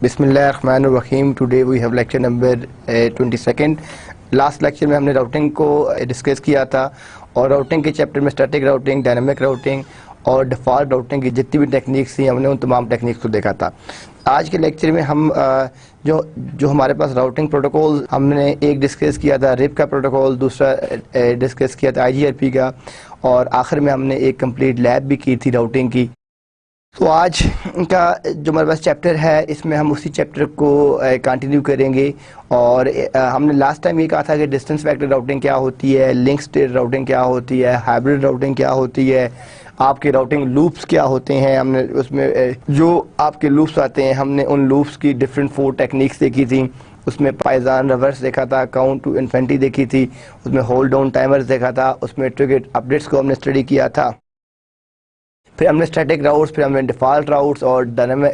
बिस्मिल्लाहिर्रहमानिर्रहीम। Today we have lecture number 22। Last lecture में हमने राउटिंग को डिस्कस किया था और राउटिंग के चैप्टर में स्टैटिक राउटिंग, डायनामिक राउटिंग और डिफ़ॉल्ट राउटिंग की जितनी भी टेक्निक्स थी हमने उन तमाम टेक्निक्स को देखा था। आज के लेक्चर में हम जो हमारे पास राउटिंग प्रोटोकॉल हमने एक डिस्कस किया था रिप का प्रोटोकॉल, दूसरा डिस्कस किया था IGRP का और आखिर में हमने एक कंप्लीट लैब भी की थी राउटिंग की। तो आज का जो हमारे पास चैप्टर है इसमें हम उसी चैप्टर को कंटिन्यू करेंगे और हमने लास्ट टाइम ये कहा था कि डिस्टेंस वेक्टर राउटिंग क्या होती है, लिंक स्टेट राउटिंग क्या होती है, हाइब्रिड राउटिंग क्या होती है, आपके राउटिंग लूप्स क्या होते हैं। हमने उसमें जो आपके लूप्स आते हैं हमने उन लूप्स की डिफरेंट 4 टेक्निक्स देखी थी। उसमें पाइजान रिवर्स देखा था, काउंट टू इन्फिनिटी देखी थी, उसमें होल्ड डाउन टाइमर्स देखा था, उसमें ट्रिगर अपडेट्स को हमने स्टडी किया था। फिर हमने स्टैटिक राउट्स, फिर हमने डिफ़ॉल्ट राउट्स और डायनामिक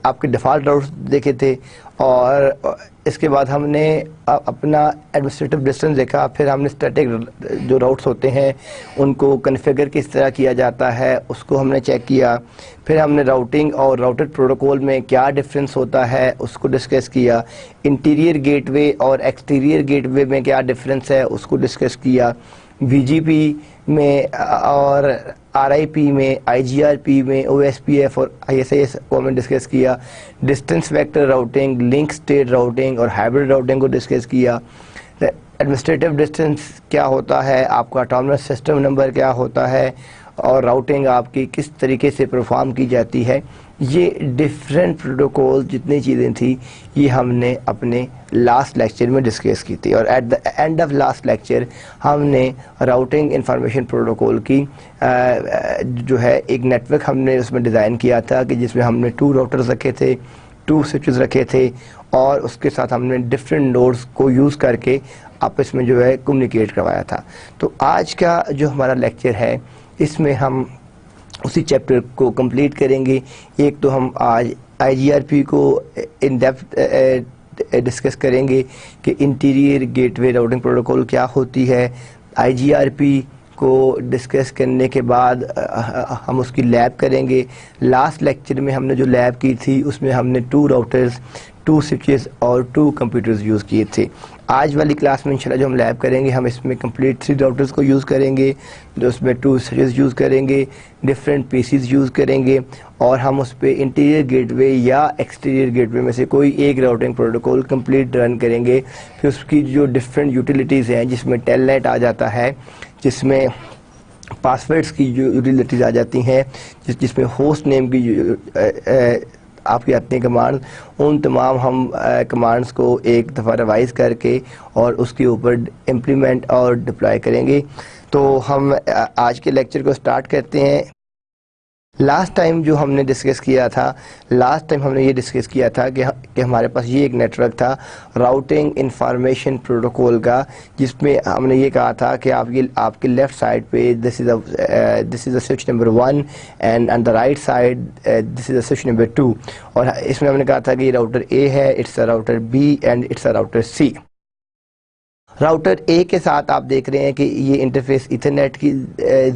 आपके डिफ़ॉल्ट राउट्स देखे थे और इसके बाद हमने अपना एडमिनिस्ट्रेटिव डिस्टेंस देखा। फिर हमने स्टैटिक जो राउट्स होते हैं उनको कॉन्फ़िगर किस तरह किया जाता है उसको हमने चेक किया। फिर हमने राउटिंग और राउटेड प्रोटोकॉल में क्या डिफरेंस होता है उसको डिस्कस किया। इंटीरियर गेटवे और एक्सटीरियर गेटवे में क्या डिफरेंस है उसको डिस्कस किया। BGP में और RIP में, IGRP में, OSPF और ISIS को हमने डिस्कस किया। Distance vector routing, link state routing और हाइब्रिड राउटिंग को डिस्कस किया। एडमिनिस्ट्रेटिव डिस्टेंस क्या होता है, आपका ऑटोनमस सिस्टम नंबर क्या होता है और राउटिंग आपकी किस तरीके से परफॉर्म की जाती है। ये डिफरेंट प्रोटोकॉल जितनी चीज़ें थी ये हमने अपने लास्ट लेक्चर में डिस्कस की थी और at the end of last lecture हमने राउटिंग इंफॉर्मेशन प्रोटोकॉल की जो है एक नेटवर्क हमने उसमें डिज़ाइन किया था कि जिसमें हमने 2 राउटर्स रखे थे, 2 स्विचेस रखे थे और उसके साथ हमने डिफरेंट नोड्स को यूज़ करके आपस में जो है कम्युनिकेट करवाया था। तो आज का जो हमारा लेक्चर है इसमें हम उसी चैप्टर को कंप्लीट करेंगे। एक तो हम आज IGRP को इन डेप्थ डिस्कस करेंगे कि इंटीरियर गेटवे राउटिंग प्रोटोकॉल क्या होती है। IGRP को डिस्कस करने के बाद हम उसकी लैब करेंगे। लास्ट लेक्चर में हमने जो लैब की थी उसमें हमने 2 राउटर्स, 2 स्विचेस और 2 कंप्यूटर्स यूज़ किए थे। आज वाली क्लास में इंशाल्लाह जो हम लैब करेंगे हम इसमें कंप्लीट 3 राउटर्स को यूज़ करेंगे, जो उसमें 2 स्विचेस यूज़ करेंगे, डिफरेंट PCs यूज़ करेंगे और हम उस पर इंटीरियर गेटवे या एक्सटीरियर गेटवे में से कोई एक राउटिंग प्रोटोकॉल कंप्लीट रन करेंगे। फिर उसकी जो डिफरेंट यूटिलिटीज़ हैं जिसमें टेलनेट आ जाता है, जिसमें पासवर्ड्स की जो यूटिलिटीज़ आ जाती हैं, जिसमें होस्ट नेम की आपकी आती हैं कमांड, उन तमाम हम कमांड्स को एक दफ़ा रिवाइज़ करके और उसके ऊपर इम्प्लीमेंट और डिप्लॉय करेंगे। तो हम आज के लेक्चर को स्टार्ट करते हैं। लास्ट टाइम जो हमने डिस्कस किया था, लास्ट टाइम हमने ये डिस्कस किया था कि हमारे पास ये एक नेटवर्क था राउटिंग इंफॉर्मेशन प्रोटोकॉल का, जिसमें हमने ये कहा था कि आपके लेफ़्ट साइड पे this is the switch number 1 and on the right side this is the switch number 2। और इसमें हमने कहा था कि ये राउटर A है, it's a router B and it's a router C। Router A के साथ आप देख रहे हैं कि ये इंटरफेस इथरनेट की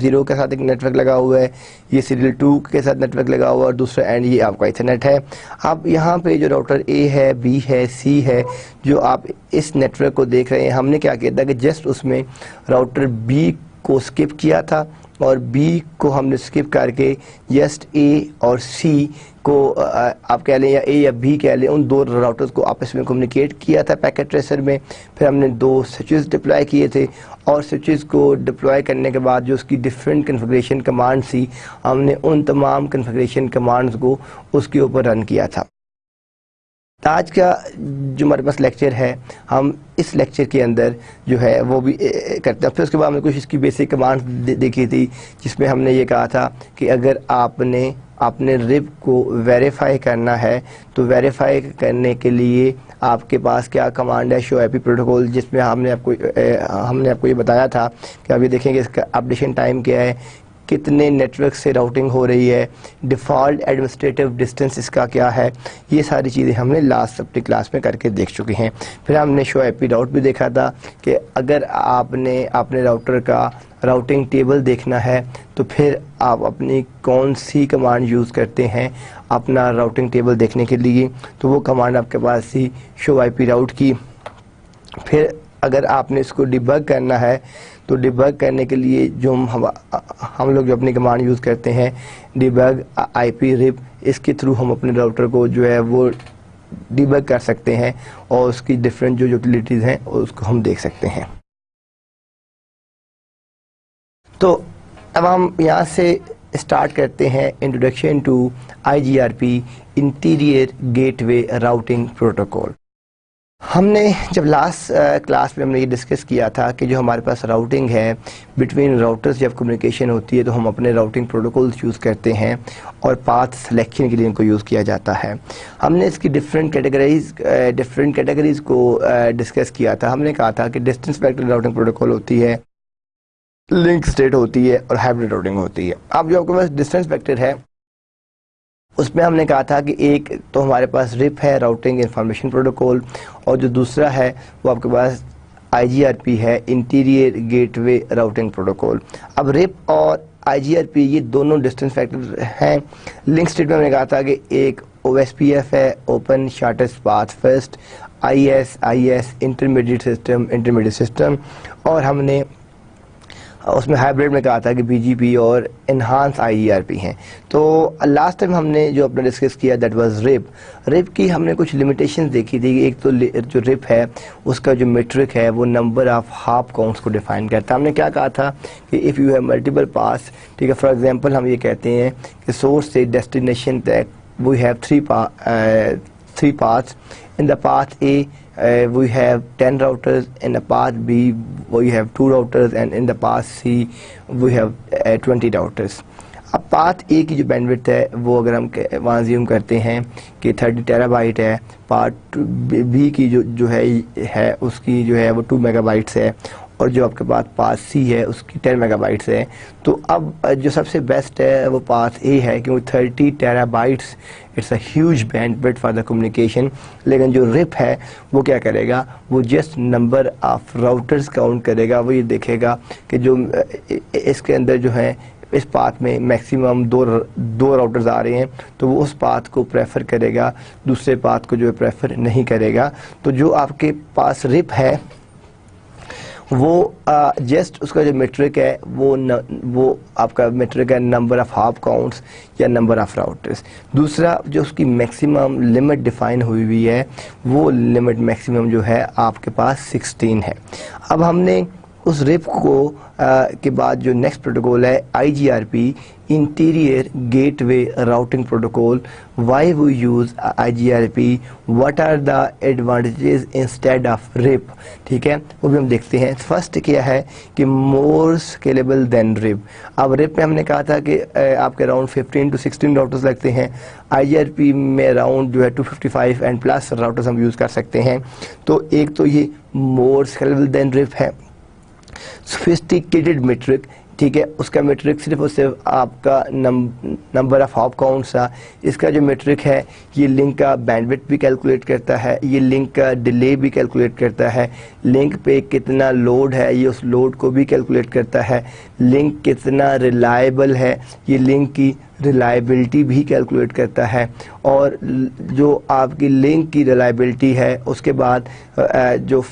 0 के साथ एक नेटवर्क लगा हुआ है, ये सीरियल 2 के साथ नेटवर्क लगा हुआ है और दूसरा एंड ये आपका इथरनेट है। अब यहाँ पे जो राउटर A है, B है, C है, जो आप इस नेटवर्क को देख रहे हैं, हमने क्या किया था कि जस्ट उसमें राउटर B को स्किप किया था और B को हमने स्किप करके जस्ट A और C को आप कह लें या A या B कह लें, उन 2 राउटर्स को आपस में कम्युनिकेट किया था पैकेट ट्रेसर में। फिर हमने 2 स्विचेस डिप्लॉय किए थे और स्विचेस को डिप्लॉय करने के बाद जो उसकी डिफरेंट कन्फिगरेशन कमांड थी हमने उन तमाम कन्फिगरेशन कमांड्स को उसके ऊपर रन किया था। आज का जो हमारे पास लेक्चर है हम इस लेक्चर के अंदर जो है वो भी करते हैं। फिर उसके बाद हमने कुछ इसकी बेसिक कमांड्स देखी थी जिसमें हमने ये कहा था कि अगर आपने रिप को वेरीफाई करना है तो वेरीफाई करने के लिए आपके पास क्या कमांड है, शो IP प्रोटोकॉल, जिसमें हमने आपको ये बताया था कि आप ये देखेंगे इसका अपडेशन टाइम क्या है, कितने नेटवर्क से राउटिंग हो रही है, डिफ़ॉल्ट एडमिनिस्ट्रेटिव डिस्टेंस इसका क्या है, ये सारी चीज़ें हमने लास्ट अपनी क्लास में करके देख चुके हैं। फिर हमने शो आईपी राउट भी देखा था कि अगर आपने अपने राउटर का राउटिंग टेबल देखना है तो फिर आप अपनी कौन सी कमांड यूज़ करते हैं अपना राउटिंग टेबल देखने के लिए, तो वो कमांड आपके पास थी शो आईपी राउट की। फिर अगर आपने इसको डिबग करना है तो डिबग करने के लिए जो हम लोग जो अपनी कमांड यूज़ करते हैं डिबग आईपी रिप, इसके थ्रू हम अपने राउटर को जो है वो डिबग कर सकते हैं और उसकी डिफरेंट जो यूटिलिटीज़ हैं उसको हम देख सकते हैं। तो अब हम यहाँ से स्टार्ट करते हैं introduction to IGRP interior gateway routing protocol. हमने जब लास्ट क्लास में हमने ये डिस्कस किया था कि जो हमारे पास राउटिंग है बिटवीन राउटर्स जब कम्युनिकेशन होती है तो हम अपने राउटिंग प्रोटोकॉल्स यूज़ करते हैं और पाथ सिलेक्शन के लिए इनको यूज़ किया जाता है। हमने इसकी डिफरेंट कैटेगरीज़ को डिस्कस किया था। हमने कहा था कि डिस्टेंस वेक्टर राउटिंग प्रोटोकॉल होती है, लिंक स्टेट होती है और हाइब्रिड राउटिंग होती है। अब जो आपके पास डिस्टेंस वेक्टर है उसमें हमने कहा था कि एक तो हमारे पास रिप है, राउटिंग इंफॉर्मेशन प्रोटोकॉल, और जो दूसरा है वो आपके पास IGRP है, इंटीरियर गेटवे राउटिंग प्रोटोकॉल। अब रिप और IGRP ये दोनों डिस्टेंस फैक्टर हैं। लिंक स्टेट में हमने कहा था कि एक OSPF है, open shortest path first, IS intermediate system, और हमने उसमें हाइब्रिड में कहा था कि BGP और इन्हांस IGRP हैं। तो लास्ट टाइम हमने जो अपना डिस्कस किया दैट वाज रिप। रिप की हमने कुछ लिमिटेशंस देखी थी। एक तो जो रिप है उसका जो मीट्रिक है वो नंबर ऑफ हाफ काउंट्स को डिफाइन करता है। हमने क्या कहा था कि इफ़ यू हैव मल्टीपल पास, ठीक है, फॉर एग्जांपल हम ये कहते हैं कि सोर्स से डेस्टिनेशन तक we have three paths. In the path A, we have 10 routers. In the path B, we have 2 routers, and in the path C, we have 20 routers. अब पाथ ए की जो बैंडविड्थ है वो अगर हम वहाँ ज़्यूम करते हैं कि 30 टेराबाइट है, पार्ट बी की जो है उसकी जो है वो 2 मेगाबाइट्स है, और जो आपके पास पाथ सी है उसकी 10 मेगाबाइट्स है। तो अब जो सबसे बेस्ट है वो पाथ ए है क्योंकि 30 terabytes it's a huge bandwidth for the communication. लेकिन जो रिप है वो क्या करेगा, वो just number of routers count करेगा। वो ये देखेगा कि जो इसके अंदर जो है इस पाथ में मैक्सिमम दो राउटर्स आ रहे हैं तो वो उस पाथ को प्रेफर करेगा, दूसरे पाथ को जो है प्रेफर नहीं करेगा। तो जो आपके पास रिप है वो जस्ट उसका जो मेट्रिक है वो आपका मेट्रिक है नंबर ऑफ हाफ काउंट्स या नंबर ऑफ राउटर्स। दूसरा जो उसकी मैक्सिमम लिमिट डिफाइन हुई है वो लिमिट मैक्सिमम जो है आपके पास 16 है। अब हमने उस रिप को के बाद जो नेक्स्ट प्रोटोकॉल है IGRP interior gateway routing protocol. Why we use IGRP, what are the advantages instead of RIP, ठीक है, वो भी हम देखते हैं। फर्स्ट क्या है कि मोर स्केलेबल देन रिप। अब रिप में हमने कहा था कि आपके अराउंड 15 to 16 राउटर्स लगते हैं, IGRP में अराउंड जो है 255 एंड प्लस राउटर्स हम यूज़ कर सकते हैं। तो एक तो ये मोर स्केलेबल देन रिप है। सोफिस्टिकेटेड मेट्रिक, ठीक है, उसका मेट्रिक सिर्फ और सिर्फ आपका नंबर ऑफ हॉप काउंट्स था। इसका जो मेट्रिक है ये लिंक का बैंडविड्थ भी कैलकुलेट करता है, ये लिंक का डिले भी कैलकुलेट करता है, लिंक पे कितना लोड है ये उस लोड को भी कैलकुलेट करता है, लिंक कितना रिलायबल है ये लिंक की रिलायबिलिटी भी कैलकुलेट करता है, और जो आपकी लिंक की रिलायबिलिटी है उसके बाद जो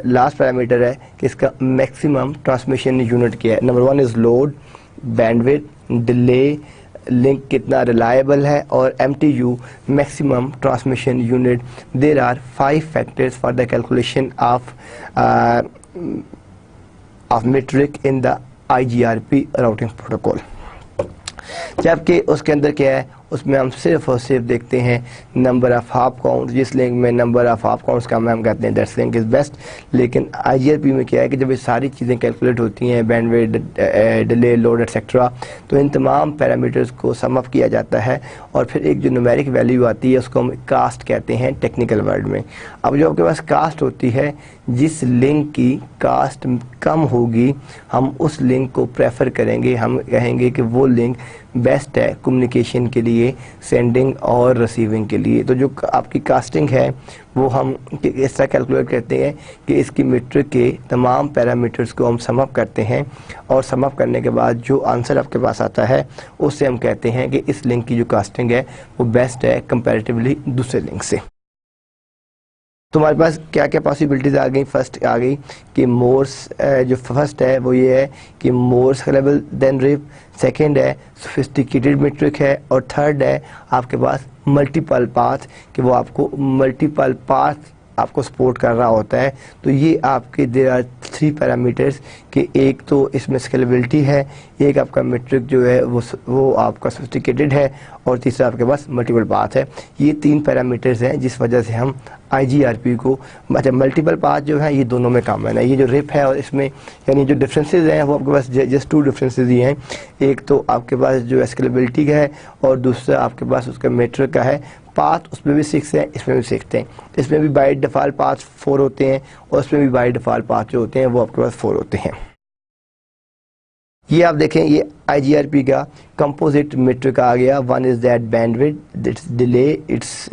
लास्ट पैरामीटर है कि इसका मैक्सिमम ट्रांसमिशन यूनिट क्या है। Number 1 is load, bandwidth, delay, link कितना रिलायबल है, और MTU maximum transmission unit. There are 5 factors for the calculation of metric in the IGRP routing protocol. जबकि उसके अंदर क्या है, उसमें हम सिर्फ और सिर्फ देखते हैं नंबर ऑफ हॉप काउंट। जिस लिंक में नंबर ऑफ हॉप काउंट्स कम है हम कहते हैं दैट्स लिंक इज़ बेस्ट। लेकिन IGRP में क्या है कि जब ये सारी चीज़ें कैलकुलेट होती हैं, बैंडविड्थ, डिले, लोड एक्सेट्रा, तो इन तमाम पैरामीटर्स को सम अप किया जाता है और फिर एक जो न्यूमेरिक वैल्यू आती है उसको हम कास्ट कहते हैं टेक्निकल वर्ड में। अब जो आपके पास कास्ट होती है, जिस लिंक की कास्ट कम होगी हम उस लिंक को प्रेफर करेंगे, हम कहेंगे कि वो लिंक बेस्ट है कम्युनिकेशन के लिए, सेंडिंग और रिसीविंग के लिए। तो जो आपकी कास्टिंग है वो हम इस तरह कैलकुलेट करते हैं कि इसकी मीट्रिक के तमाम पैरामीटर्स को हम सम अप करते हैं और सम अप करने के बाद जो आंसर आपके पास आता है उससे हम कहते हैं कि इस लिंक की जो कास्टिंग है वो बेस्ट है कंपैरेटिवली दूसरे लिंक से। तो हमारे पास क्या क्या पॉसिबिलिटीज़ आ गई। फर्स्ट आ गई कि मोर्स, जो फर्स्ट है वो ये है कि मोर स्केलेबल देन रिप, सेकंड है सोफिस्टिकेटेड मीट्रिक है, और थर्ड है आपके पास मल्टीपल पाथ, कि वो आपको मल्टीपल पाथ आपको सपोर्ट कर रहा होता है। तो ये आपके देयर आर 3 पैरामीटर्स कि एक तो इसमें स्केलेबिलिटी है, एक आपका मीट्रिक जो है वो आपका सोफिस्टिकेटेड है, और तीसरा आपके पास मल्टीपल पाथ है। ये 3 पैरामीटर्स हैं जिस वजह से हम IGRP को, अच्छा मल्टीपल पाथ जो है ये दोनों में कॉमन है। ये जो रिप है और इसमें यानी जो डिफरेंसेस हैं वो आपके पास जस्ट 2 डिफरेंसेस ही हैं। एक तो आपके पास जो स्केलेबिलिटी का है और दूसरा आपके पास उसका मीट्रिक का है। पाथ उसमें भी 6 है, इसमें भी 6 हैं। इसमें भी बाय डिफ़ॉल्ट पाथ 4 होते हैं और उसमें भी बाय डिफ़ॉल्ट पाथ जो होते हैं वो आपके पास 4 होते हैं। ये आप देखें, ये IGRP का कंपोजिट मीट्रिक आ गया। One is that bandwidth, it's delay, it's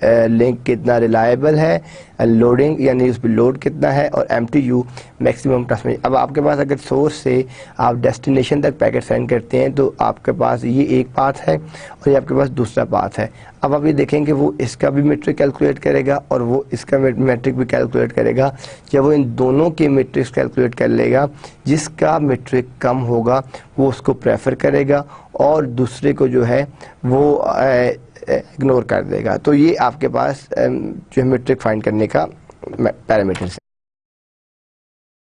link कितना रिलायबल है, लोडिंग यानी उस पर लोड कितना है, और MTU मैक्सिमम ट्रांसमिशन। अब आपके पास अगर सोर्स से आप डेस्टिनेशन तक पैकेट सेंड करते हैं तो आपके पास ये एक पाथ है और ये आपके पास दूसरा पाथ है। अब आप ये देखेंगे वो इसका भी मीट्रिक कैलकुलेट करेगा और वो इसका मीट्रिक भी कैलकुलेट करेगा। जब वो इन दोनों के मीट्रिक्स कैलकुलेट कर लेगा, जिसका मीट्रिक कम होगा वो उसको प्रेफर करेगा और दूसरे को जो है वो इग्नोर कर देगा। तो ये आपके पास जो है मीट्रिक फाइंड करने का पैरामीटर्स है।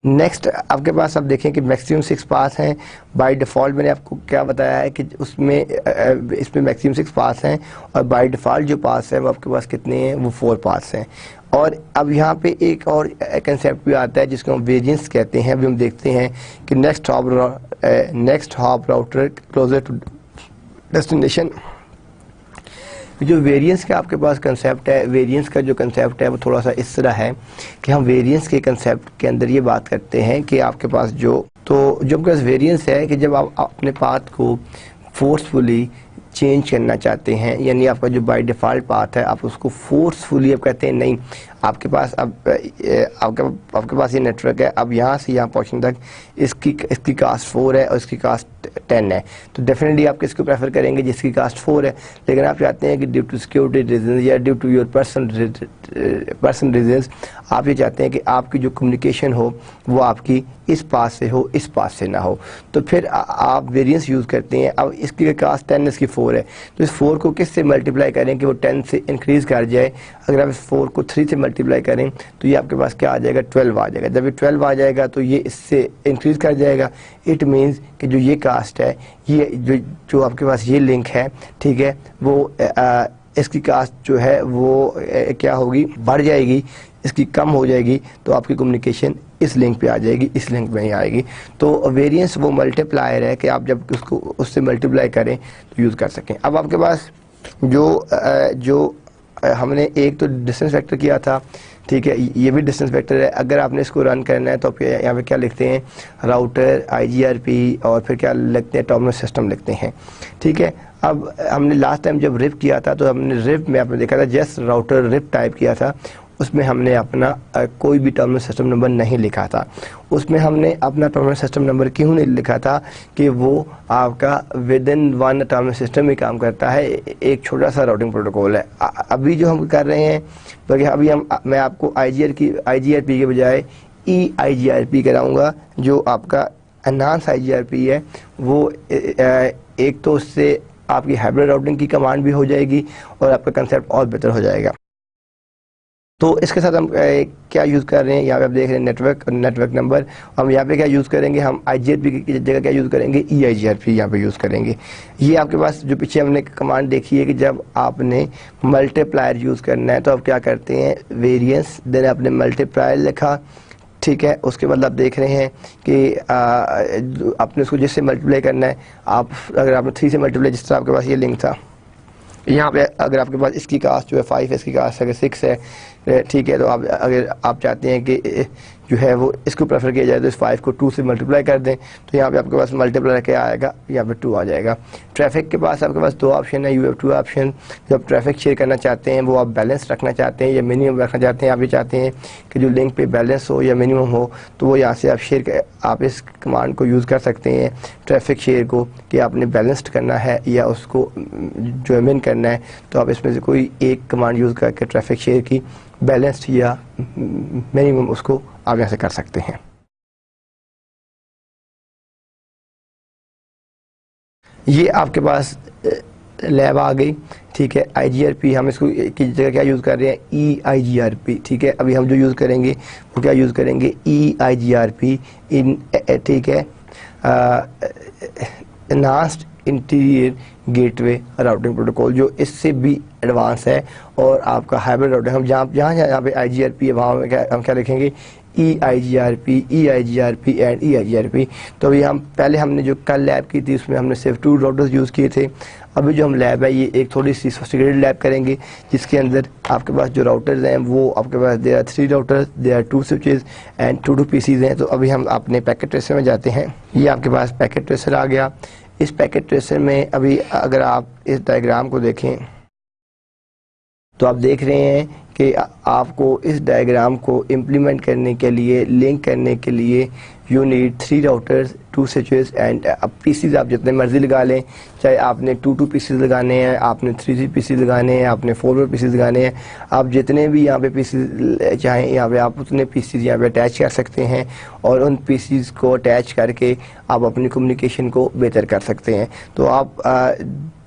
नेक्स्ट आपके पास आप देखें कि मैक्सिमम 6 पाथ हैं। बाय डिफ़ॉल्ट मैंने आपको क्या बताया है कि उसमें इसमें मैक्सिमम 6 पाथ हैं और बाय डिफ़ॉल्ट जो पाथ है वो आपके पास कितने हैं, वो 4 पाथ्स हैं। और अब यहाँ पे एक और कंसेप्ट भी आता है जिसको हम वेरिएंस कहते हैं। अभी हम देखते हैं कि next hop router closer to destination. जो वेरिएंस का आपके पास कंसेप्ट है, वेरिएंस का जो कंसेप्ट है वो थोड़ा सा इस तरह है कि हम वेरिएंस के कंसेप्ट के अंदर ये बात करते हैं कि आपके पास जो आपके पास वेरिएंस है कि जब आप अपने पाथ को फोर्सफुली चेंज करना चाहते हैं, यानी आपका जो बाय डिफ़ॉल्ट पाथ है आप उसको फोर्सफुली आप कहते हैं नहीं, आपके पास अब आपके पास ये नेटवर्क है, अब यहाँ से यहाँ पहुँचने तक इसकी कास्ट 4 है और इसकी कास्ट 10 है, तो डेफिनेटली आप किसको प्रेफर करेंगे, जिसकी कास्ट 4 है। लेकिन आप चाहते हैं कि ड्यू टू सिक्योरिटी रीजन या due to your person reasons आप ये चाहते हैं कि आपकी जो कम्युनिकेशन हो वो आपकी इस पास से हो, इस पास से ना हो, तो फिर आप वेरिएंस यूज़ करते हैं। अब इसकी कास्ट 10 इसकी 4 है, तो इस 4 को किस से मल्टीप्लाई करें कि वो 10 से इंक्रीज़ कर जाए। अगर आप इस 4 को 3 से मल्टीप्लाई करें तो ये आपके पास क्या आ जाएगा, 12 आ जाएगा। जब ये 12 आ जाएगा तो ये इससे इंक्रीज़ कर जाएगा। इट मीन्स कि जो ये कास्ट है, ये जो आपके पास ये लिंक है, ठीक है, वो इसकी कास्ट जो है वो क्या होगी, बढ़ जाएगी, इसकी कम हो जाएगी, तो आपकी कम्युनिकेशन इस लिंक पे आ जाएगी, इस लिंक में ही आएगी। तो वेरिएंस वो मल्टीप्लायर है कि आप जब उसको उससे मल्टीप्लाई करें तो यूज़ कर सकें। अब आपके पास जो हमने एक तो डिस्टेंस वेक्टर किया था, ठीक है, ये भी डिस्टेंस वेक्टर है। अगर आपने इसको रन करना है तो आप यहाँ पे क्या लिखते हैं, राउटर IGRP और फिर क्या लिखते हैं, टर्मिनल सिस्टम लिखते हैं, ठीक है। अब हमने लास्ट टाइम जब रिप किया था तो हमने रिप में आपने देखा था जस्ट राउटर रिप टाइप किया था, उसमें हमने अपना कोई भी टर्मिनल सिस्टम नंबर नहीं लिखा था। उसमें हमने अपना टर्मिनल सिस्टम नंबर क्यों नहीं लिखा था कि वो आपका with in one terminal system में काम करता है, एक छोटा सा राउटिंग प्रोटोकॉल है। अभी जो हम कर रहे हैं तो अभी मैं आपको IGRP के बजाय EIGRP कराऊंगा, जो आपका एनहांस IGRP है। वो एक तो उससे आपकी हाइब्रिड राउटिंग की कमांड भी हो जाएगी और आपका कंसेप्ट और बेहतर हो जाएगा। तो इसके साथ हम क्या यूज़ कर रहे हैं, यहाँ पे आप देख रहे हैं नेटवर्क नंबर। हम यहाँ पे क्या यूज़ करेंगे, हम IGRP की जगह क्या यूज़ करेंगे, EIGRP यहाँ पे यूज़ करेंगे। ये आपके पास जो पीछे हमने कमांड देखी है कि जब आपने मल्टीप्लायर यूज़ करना है तो आप क्या करते हैं, वेरिएंस, देन आपने मल्टीप्लायर लिखा, ठीक है। उसके बाद आप देख रहे हैं कि आपने उसको जिससे मल्टीप्लाई करना है, आप अगर आपने 3 से मल्टीप्लाई, जिस तरह आपके पास ये लिंक था, यहाँ पे अगर आपके पास इसकी कास्ट जो है 5 है, इसकी कास्ट अगर 6 है, ठीक है, तो आप अगर आप चाहते हैं कि जो है वो इसको प्रेफर किया जाए तो इस 5 को 2 से मल्टीप्लाई कर दें, तो यहाँ पे आपके पास मल्टीप्लाई क्या आएगा, यहाँ पे 2 आ जाएगा। ट्रैफिक के पास आपके पास 2 ऑप्शन है, यू हैव 2 ऑप्शन। जो आप ट्रैफिक शेयर करना चाहते हैं वो आप बैलेंस रखना चाहते हैं या मिनिमम रखना चाहते हैं, आप ये चाहते हैं कि जो लिंक पे बैलेंस हो या मिनिमम हो, तो वो यहाँ से आप इस कमांड को यूज़ कर सकते हैं ट्रैफिक शेयर को, कि आपने बैलेंस्ड करना है या उसको जो है मिन करना है, तो आप इसमें से कोई एक कमांड यूज़ करके ट्रैफिक शेयर की बैलेंस्ड या मिनिमम उसको आगे से कर सकते हैं। ये आपके पास लैब आ गई, ठीक है। IGRP हम इसको की जगह क्या यूज़ कर रहे हैं, EIGRP, ठीक है। अभी हम जो यूज़ करेंगे वो क्या यूज़ करेंगे, EIGRP इन, ठीक है, enhanced interior gateway routing protocol, जो इससे भी एडवांस है और आपका हाइब्रिड राउटिंग। हम जहाँ पे IGRP है वहाँ हम क्या लिखेंगे, EIGRP एंड EIGRP। तो अभी पहले हमने जो कल लैब की थी उसमें हमने सिर्फ 2 राउटर्स यूज़ किए थे। अभी जो हम लैब है ये एक थोड़ी सी सोफिस्टिकेटेड लैब करेंगे, जिसके अंदर आपके पास जो राउटर्स हैं वो आपके पास there are 3 routers, there are 2 switches and 2 PCs हैं। तो अभी हम अपने पैकेट ट्रेसर में जाते हैं। ये आपके पास पैकेट ट्रेसर आ गया। इस पैकेट ट्रेसर में अभी अगर आप इस डायग्राम को देखें तो आप देख रहे हैं कि आपको इस डायग्राम को इम्प्लीमेंट करने के लिए, लिंक करने के लिए you need 3 routers, 2 switches and PCs आप जितने मर्जी लगा लें। चाहे आपने 2 पीसीज लगाने हैं, आपने 3 पीसीज लगाने हैं, आपने 4 पीसीज लगाने हैं, आप जितने भी यहाँ पे पीसीज चाहें यहाँ पे आप उतने पीसीज यहाँ पे अटैच कर सकते हैं और उन पीसीज को अटैच करके आप अपनी कम्युनिकेशन को बेहतर कर सकते हैं। तो आप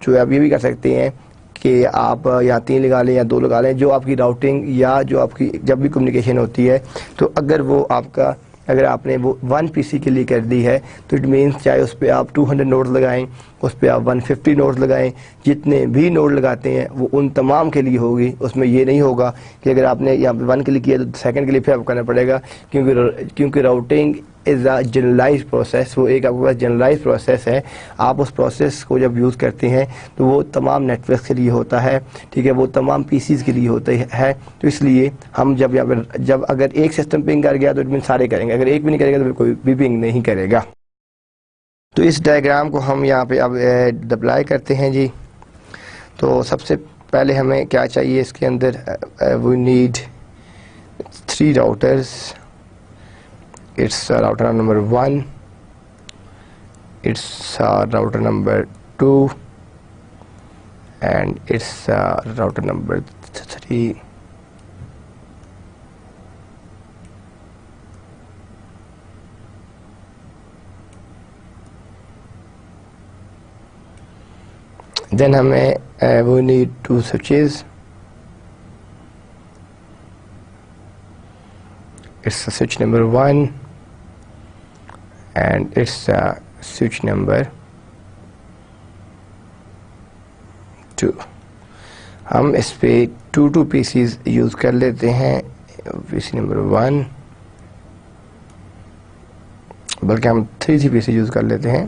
जो आप ये भी कर सकते हैं कि आप या 3 लगा लें या 2 लगा लें, जो आपकी राउटिंग या जो आपकी जब भी कम्युनिकेशन होती है, तो अगर आपने वो 1 पीसी के लिए कर दी है तो इट मीन्स चाहे उस पर आप 200 नोड्स लगाएं, उस पर आप 150 नोड्स लगाएं, जितने भी नोड लगाते हैं वो उन तमाम के लिए होगी। उसमें ये नहीं होगा कि अगर आपने यहाँ पे 1 के लिए किया तो सेकंड के लिए फिर आपको करना पड़ेगा, क्योंकि routing is a generalise process. वो एक आपके पास जनरलाइज प्रोसेस है। आप उस प्रोसेस को जब यूज़ करते हैं तो वो तमाम नेटवर्क के लिए होता है, ठीक है, वो तमाम पीसीज के लिए होता है। तो इसलिए हम जब अगर एक सिस्टम पिंग कर गया तो इट मीन सारे करेंगे, अगर एक भी नहीं करेगा तो फिर कोई भी पिंग नहीं करेगा। तो इस डायग्राम को हम यहाँ पे अब डिप्लॉय करते हैं जी। तो सबसे पहले हमें क्या चाहिए इसके अंदर, we need 3 routers. It's router number 1, it's router number 2 and it's router number 3. Then हमें we need 2 switches. It's switch number 1 and it's switch number 2। हम इस पे 2 पीसीज यूज़ कर लेते हैं, पीसी नंबर 1, बल्कि हम 3 पीसी यूज़ कर लेते हैं।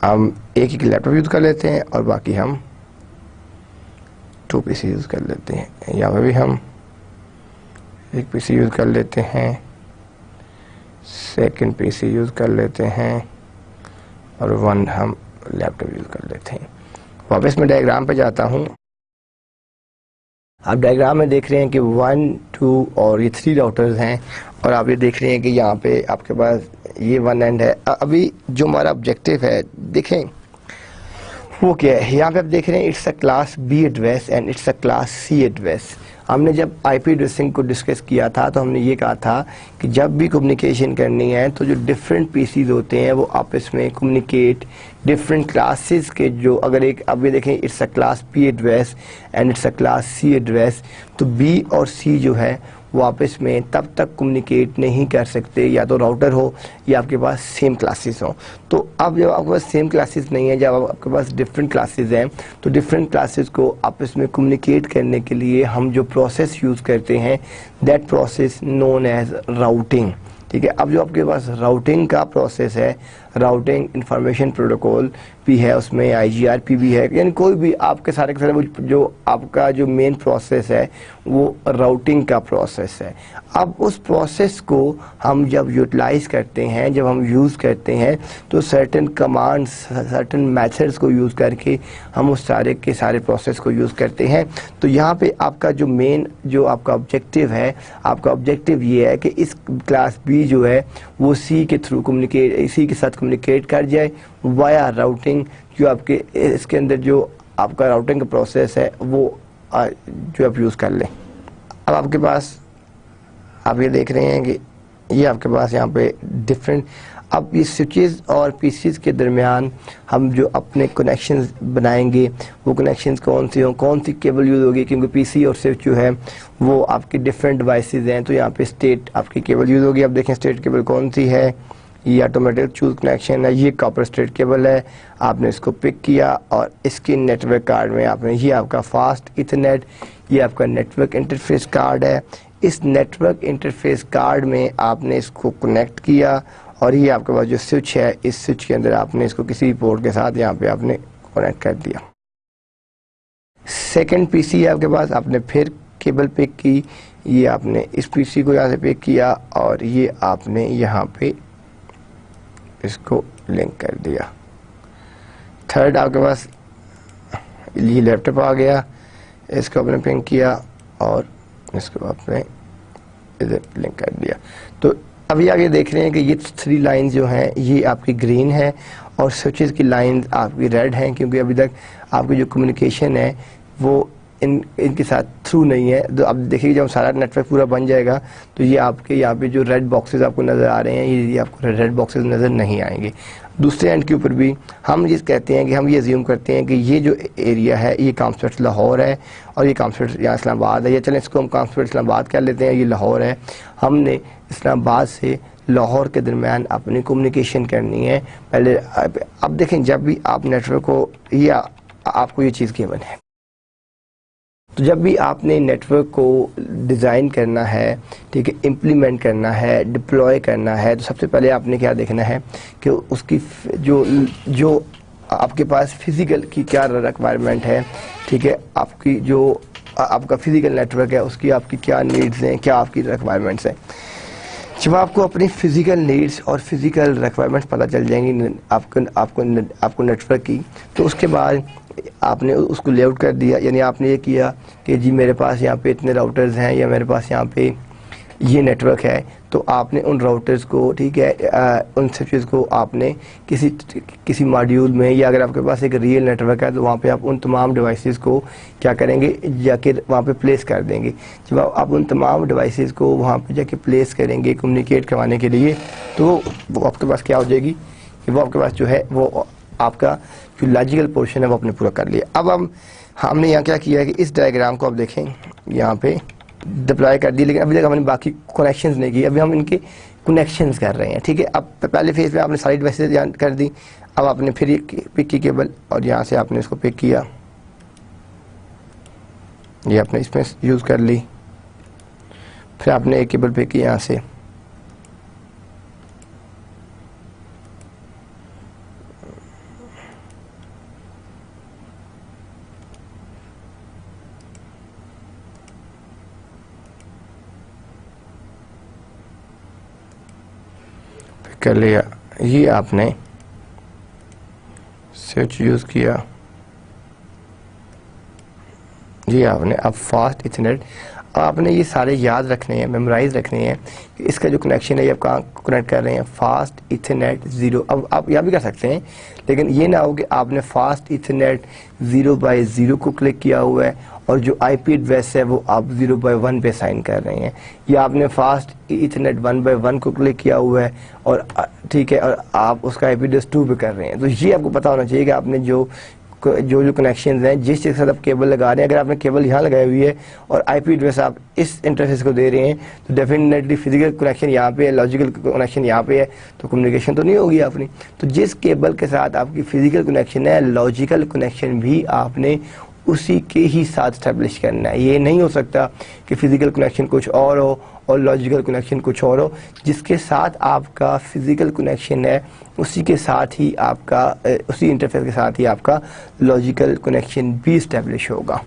हम एक ही लैपटॉप यूज़ कर लेते हैं और बाकी हम 2 पीसी यूज़ कर लेते हैं। यहाँ पे भी हम 1 पीसी यूज़ कर लेते हैं, सेकंड पीसी यूज़ कर लेते हैं और 1 हम लैपटॉप यूज़ कर लेते हैं। वापस मैं डायग्राम पे जाता हूँ। आप डायग्राम में देख रहे हैं कि 1, 2 और ये 3 राउटर्स हैं और आप ये देख रहे हैं कि यहाँ पे आपके पास ये 1 एंड है। अभी जो हमारा ऑब्जेक्टिव है देखें वो क्या है। यहाँ पे आप देख रहे हैं it's a class B address and it's a class C address. हमने जब आईपी एड्रेसिंग को डिस्कस किया था तो हमने ये कहा था कि जब भी कम्युनिकेशन करनी है तो जो डिफरेंट पीसीज होते हैं वो आपस में कम्युनिकेट, डिफरेंट क्लासेस के जो, अगर एक अब ये देखें it's a class P address and it's a class C address, तो बी और सी जो है वो आपस में तब तक कम्युनिकेट नहीं कर सकते, या तो राउटर हो या आपके पास सेम क्लासेस हो। तो अब जब आपके पास सेम क्लासेस नहीं है, जब आपके पास डिफरेंट क्लासेस हैं, तो डिफरेंट क्लासेस को आपस में कम्युनिकेट करने के लिए हम जो प्रोसेस यूज़ करते हैं that process known as routing. ठीक है, अब जो आपके पास राउटिंग का प्रोसेस है, राउटिंग इंफॉर्मेशन प्रोटोकॉल भी है, उसमें IGRP भी है, यानी कोई भी आपके सारे के सारे जो आपका जो मेन प्रोसेस है वो राउटिंग का प्रोसेस है। अब उस प्रोसेस को हम जब यूटिलाइज करते हैं, जब हम यूज़ करते हैं, तो सर्टेन कमांड्स, सर्टेन मेथड्स को यूज़ करके हम उस सारे के सारे प्रोसेस को यूज़ करते हैं। तो यहाँ पे आपका जो मेन जो आपका ऑब्जेक्टिव है, आपका ऑब्जेक्टिव ये है कि इस क्लास बी जो है वो सी के थ्रू कम्युनिकेट, सी के साथ कम्युनिकेट कर जाए वाया राउटिंग। जो आपके इसके अंदर जो आपका राउटिंग का प्रोसेस है वो जो आप यूज़ कर लें। अब आपके पास आप ये देख रहे हैं कि ये आपके पास यहाँ पे डिफरेंट, अब ये स्विचेस और पीसीज के दरमियान हम जो अपने कनेक्शंस बनाएंगे वो कनेक्शंस कौन सी हों, कौन सी केबल यूज़ होगी, क्योंकि पीसी और स्विच जो है वो आपके डिफरेंट डिवाइसेस हैं। तो यहाँ पे स्टेट आपकी केबल यूज़ होगी। अब देखें स्टेट केबल कौन सी है, ये ऑटोमेटिक चूज कनेक्शन है, ये कॉपर स्टेट केबल है। आपने इसको पिक किया और इसके नेटवर्क कार्ड में आपने, ये आपका फास्ट इथरनेट, ये आपका नेटवर्क इंटरफेस कार्ड है। इस नेटवर्क इंटरफेस कार्ड में आपने इसको कनेक्ट किया और ये आपके पास जो स्विच है, इस स्विच के अंदर आपने इसको किसी पोर्ट के साथ यहाँ पे आपने कनेक्ट कर दिया। सेकंड पीसी है आपके पास, आपने फिर केबल पिक की, ये आपने इस पीसी को यहाँ से पिक किया और ये आपने यहाँ पे इसको लिंक कर दिया। थर्ड आपके पास ये लैपटॉप आ गया, इसको आपने पिक किया और इसको आपने इधर लिंक कर दिया। तो अभी आगे देख रहे हैं कि ये 3 लाइन जो हैं ये आपकी ग्रीन है और स्विचेस की लाइन आपकी रेड हैं, क्योंकि अभी तक आपकी जो कम्युनिकेशन है वो इनके साथ थ्रू नहीं है। तो अब देखिए जब सारा नेटवर्क पूरा बन जाएगा तो ये आपके यहाँ पे जो रेड बॉक्सेस आपको नज़र आ रहे हैं ये आपको रेड बॉक्सेस नज़र नहीं आएंगे। दूसरे एंड के ऊपर भी हम ये कहते हैं कि हम ये अज्यूम करते हैं कि ये जो एरिया है ये कॉम्सर्ट लाहौर है और ये कॉम्सर्ट यहाँ इस्लामाबाद है, या चलें इसको हम कॉम्सर्ट इस्लामाबाद कह लेते हैं, ये लाहौर है। हमने इस्लामाबाद से लाहौर के दरमियान अपनी कम्युनिकेशन करनी है पहले। अब देखें जब भी आप नेटवर्क को, ये आपको ये चीज़ गिवन है, तो जब भी आपने नेटवर्क को डिज़ाइन करना है, ठीक है, इम्प्लीमेंट करना है, डिप्लॉय करना है, तो सबसे पहले आपने क्या देखना है कि उसकी जो आपके पास फिज़िकल की क्या रिक्वायरमेंट है, ठीक है, आपकी जो आपका फिज़िकल नेटवर्क है उसकी आपकी क्या नीड्स हैं, क्या आपकी रिक्वायरमेंट्स हैं। जब आपको अपनी फ़िज़िकल नीड्स और फिज़िकल रिक्वायरमेंट्स पता चल जाएंगी आपको नेटवर्क की, तो उसके बाद आपने उसको लेआउट कर दिया। यानी आपने ये किया कि जी मेरे पास यहाँ पे इतने राउटर्स हैं या मेरे पास यहाँ पे ये नेटवर्क है, तो आपने उन राउटर्स को, ठीक है, उन स्विचेस को आपने किसी मॉड्यूल में, या अगर आपके पास एक रियल नेटवर्क है तो वहाँ पे आप उन तमाम डिवाइसेस को क्या करेंगे, जाके वहाँ पे प्लेस कर देंगे। जब आप उन तमाम डिवाइसेस को वहाँ पे जाके प्लेस करेंगे कम्युनिकेट करवाने के लिए, तो वो आपके पास क्या हो जाएगी कि वो आपके पास जो है वो आपका जो लॉजिकल पोर्शन है वो आपने पूरा कर लिया। अब हमने यहाँ क्या किया है कि इस डायग्राम को आप देखें, यहाँ पे डिप्लॉय कर दी, लेकिन अभी तक हमने बाकी कनेक्शंस नहीं किए, अभी हम इनके कनेक्शंस कर रहे हैं। ठीक है, अब पहले फेज में आपने सारी डिवाइसेस जान कर दी, अब आपने फिर ये पिक की केबल और यहाँ से आपने इसको पिक किया, ये आपने इसमें यूज़ कर ली, फिर आपने एक केबल पिक की यहाँ से, कर लिया, ये आपने स्विच यूज़ किया, ये आपने अब फास्ट इथरनेट। आपने ये सारे याद रखने हैं, मेमोराइज रखने हैं कि इसका जो कनेक्शन है ये आप कहाँ कनेक्ट कर रहे हैं, फास्ट इथरनेट 0। अब आप यह भी कर सकते हैं, लेकिन ये ना हो कि आपने फास्ट इथरनेट 0/0 को क्लिक किया हुआ है और जो आईपी एड्रेस है वो आप 0/1 पे साइन कर रहे हैं, या आपने फास्ट ईथरनेट 1/1 को क्लिक किया हुआ है और ठीक है, और आप उसका आईपी एड्रेस 2 पे कर रहे हैं। तो ये आपको पता होना चाहिए कि आपने जो कनेक्शन हैं, जिस चीज़ के साथ आप केबल लगा रहे हैं, अगर आपने केबल यहाँ लगाई हुई है और आईपी एड्रेस आप इस इंटरफेस को दे रहे हैं, तो डेफिनेटली फिजिकल कनेक्शन यहाँ पे है, लॉजिकल कनेक्शन यहाँ पे है, तो कम्युनिकेशन तो नहीं होगी अपनी। तो जिस केबल के साथ आपकी फिजिकल कनेक्शन है, लॉजिकल कनेक्शन भी आपने उसी के ही साथ स्टैब्लिश करना है। ये नहीं हो सकता कि फिजिकल कनेक्शन कुछ और हो और लॉजिकल कनेक्शन कुछ और हो। जिसके साथ आपका फिजिकल कनेक्शन है उसी के साथ ही आपका उसी इंटरफेस के साथ ही आपका लॉजिकल कनेक्शन भी इस्टेब्लिश होगा।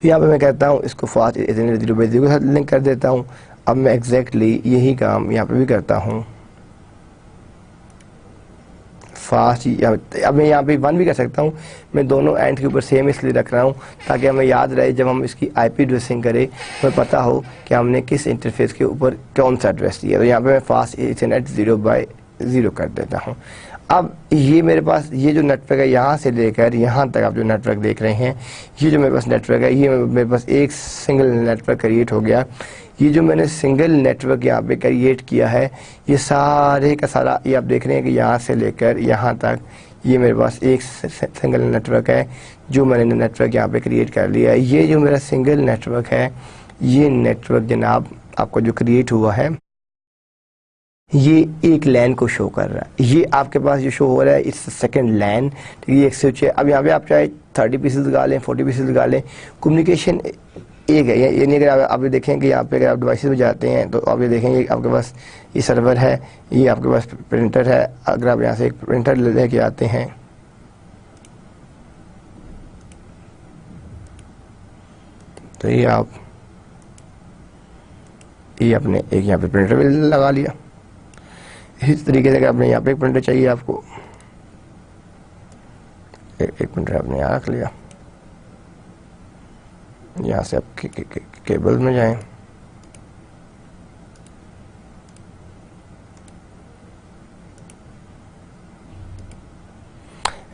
यहाँ पे मैं कहता हूँ इसको फास्ट इथरनेट 0/0 के साथ लिंक कर देता हूँ। अब मैं एग्जैक्टली यही काम यहाँ पे भी करता हूँ, फास्ट। अब मैं यहाँ पे 1 भी कर सकता हूँ। मैं दोनों एंड के ऊपर सेम इसलिए रख रहा हूँ ताकि हमें याद रहे जब हम इसकी आईपी एड्रेसिंग करें तो पता हो कि हमने किस इंटरफेस के ऊपर कौन सा एड्रेस दिया। तो यहाँ पे मैं फास्ट इथरनेट 0/0 कर देता हूँ। अब ये मेरे पास ये जो नेटवर्क है यहाँ से लेकर यहाँ तक आप जो नेटवर्क देख रहे हैं, ये जो मेरे पास नेटवर्क है, ये मेरे पास एक सिंगल नेटवर्क क्रिएट हो गया। ये जो मैंने सिंगल नेटवर्क यहाँ पे क्रिएट किया है, ये सारे का सारा ये आप देख रहे हैं कि यहाँ से लेकर यहाँ तक ये मेरे पास एक सिंगल नेटवर्क है जो मैंने नेटवर्क यहाँ पे क्रिएट कर लिया है। ये जो मेरा सिंगल नेटवर्क है, ये नेटवर्क जनाब आपको जो क्रिएट हुआ है, ये एक लैन को शो कर रहा है। ये आपके पास जो शो हो रहा है इट्स सेकंड लैन। ये एक स्विच है। अब यहाँ पे आप चाहे 30 पीसेस लगा लें, 40 पीसेस लगा लें, कम्युनिकेशन एक है। ये नहीं, अगर आप ये देखें कि यहाँ पे अगर आप डिवाइसेस में जाते हैं तो आप ये देखेंगे आपके पास ये सर्वर है, ये आपके पास प्रिंटर है। अगर आप यहाँ से एक प्रिंटर लेके आते हैं तो ये आपने एक यहाँ पे प्रिंटर भी लगा लिया। इस तरीके से अगर आपने यहाँ पे एक प्रिंटर चाहिए आपको, एक प्रिंटर आपने यहाँ रख लिया। यहाँ से आप केबल में जाएं,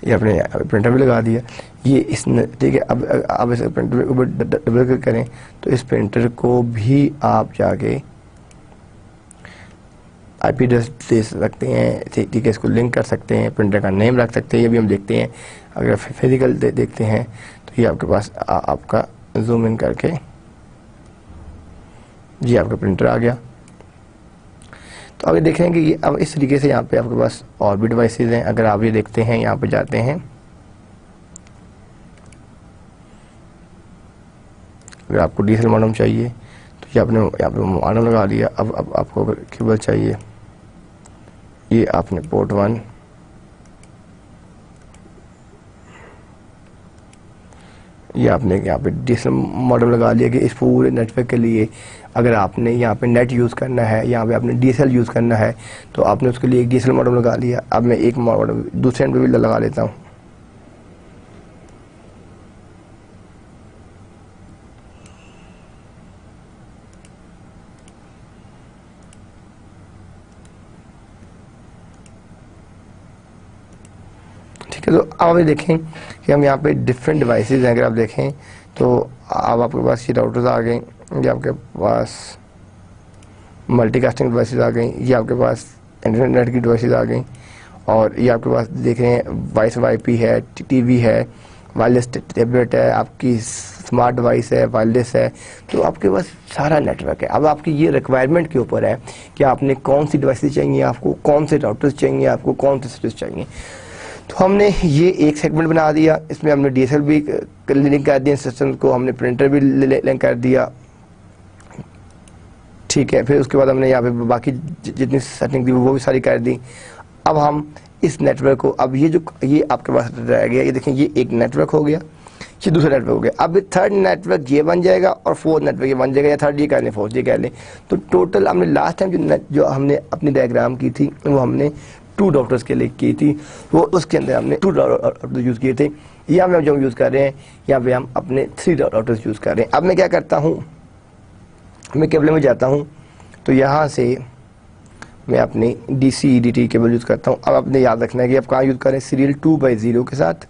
ये आपने प्रिंटर भी लगा दिया। ये इस ठीक है। अब इस प्रिंटर के ऊपर डबल क्लिक करें तो इस प्रिंटर को भी आप जाके आईपी एड्रेस दे सकते हैं, ठीक है, इसको लिंक कर सकते हैं, प्रिंटर का नेम रख सकते हैं। ये भी हम देखते हैं। अगर फिजिकल देखते हैं तो ये आपके पास आपका जूम इन करके जी आपका प्रिंटर आ गया। तो अब ये देखें कि ये अब इस तरीके से यहाँ पे आपके पास और भी डिवाइसेस हैं। अगर आप ये देखते हैं, यहाँ पे जाते हैं, अगर आपको डीएसएल मॉडेम चाहिए तो ये आपने यहाँ पे मॉडेम लगा लिया। अब आपको अगर केबल चाहिए, ये आपने पोर्ट 1 ये आपने यहाँ पे डीएसएल मॉडेम लगा लिया कि इस पूरे नेटवर्क के लिए अगर आपने यहाँ पे नेट यूज़ करना है, यहाँ पे आपने डीएसएल यूज़ करना है तो आपने उसके लिए एक डीएसएल मॉडेम लगा लिया। अब मैं एक मॉडेम दूसरे एंड पे भी लगा लेता हूँ। ठीक है, तो अब ये देखें कि हम यहाँ पे डिफरेंट डिवाइसेस हैं। अगर आप देखें तो अब आपके पास ये राउटर्स आ गए, ये आपके पास मल्टीकास्टिंग डिवाइसेस आ गई, ये आपके पास इंटरनेट की डिवाइसेस आ गई, और ये आपके पास देख रहे हैं वॉइस वाईपी है, टीवी है, वायरलेस टैबलेट है, आपकी स्मार्ट डिवाइस है, वायरलेस है। तो आपके पास सारा नेटवर्क है। अब आपकी ये रिक्वायरमेंट के ऊपर है कि आपने कौन सी डिवाइसेस चाहिए, आपको कौन से राउटर्स चाहिए, आपको कौन से स्विच चाहिए। तो हमने ये एक सेगमेंट बना दिया, इसमें हमने डीएसएल भी लिंक कर दिया सिस्टम को, हमने प्रिंटर भी लिंक कर दिया। ठीक है, फिर उसके बाद हमने यहाँ पे बाकी जितनी सेटिंग थी वो भी सारी कर दी। अब हम इस नेटवर्क को, अब ये आपके पास रह गया, ये देखें ये एक नेटवर्क हो गया, ये दूसरा नेटवर्क हो गया। अब थर्ड नेटवर्क ये बन जाएगा और फोर्थ नेटवर्क ये बन जाएगा, या थर्ड ये कह लें, फोर्थ ये कह लें। तो टोटल हमने लास्ट टाइम जो हमने अपनी डायग्राम की थी वो हमने 2 डॉक्टर्स के लिए की थी, वो उसके अंदर हमने 2 डॉक्टर्स यूज़ किए थे। यहाँ पे हम जो यूज़ कर रहे हैं, यहाँ पे हम अपने 3 डॉक्टर्स यूज़ कर रहे हैं। अब मैं क्या करता हूँ, मैं केबल में जाता हूँ तो यहाँ से मैं अपनी DC-EDT केबल यूज़ करता हूँ। अब आपने याद रखना है कि आप कहाँ यूज़ करें, सीरियल 2/0 के साथ,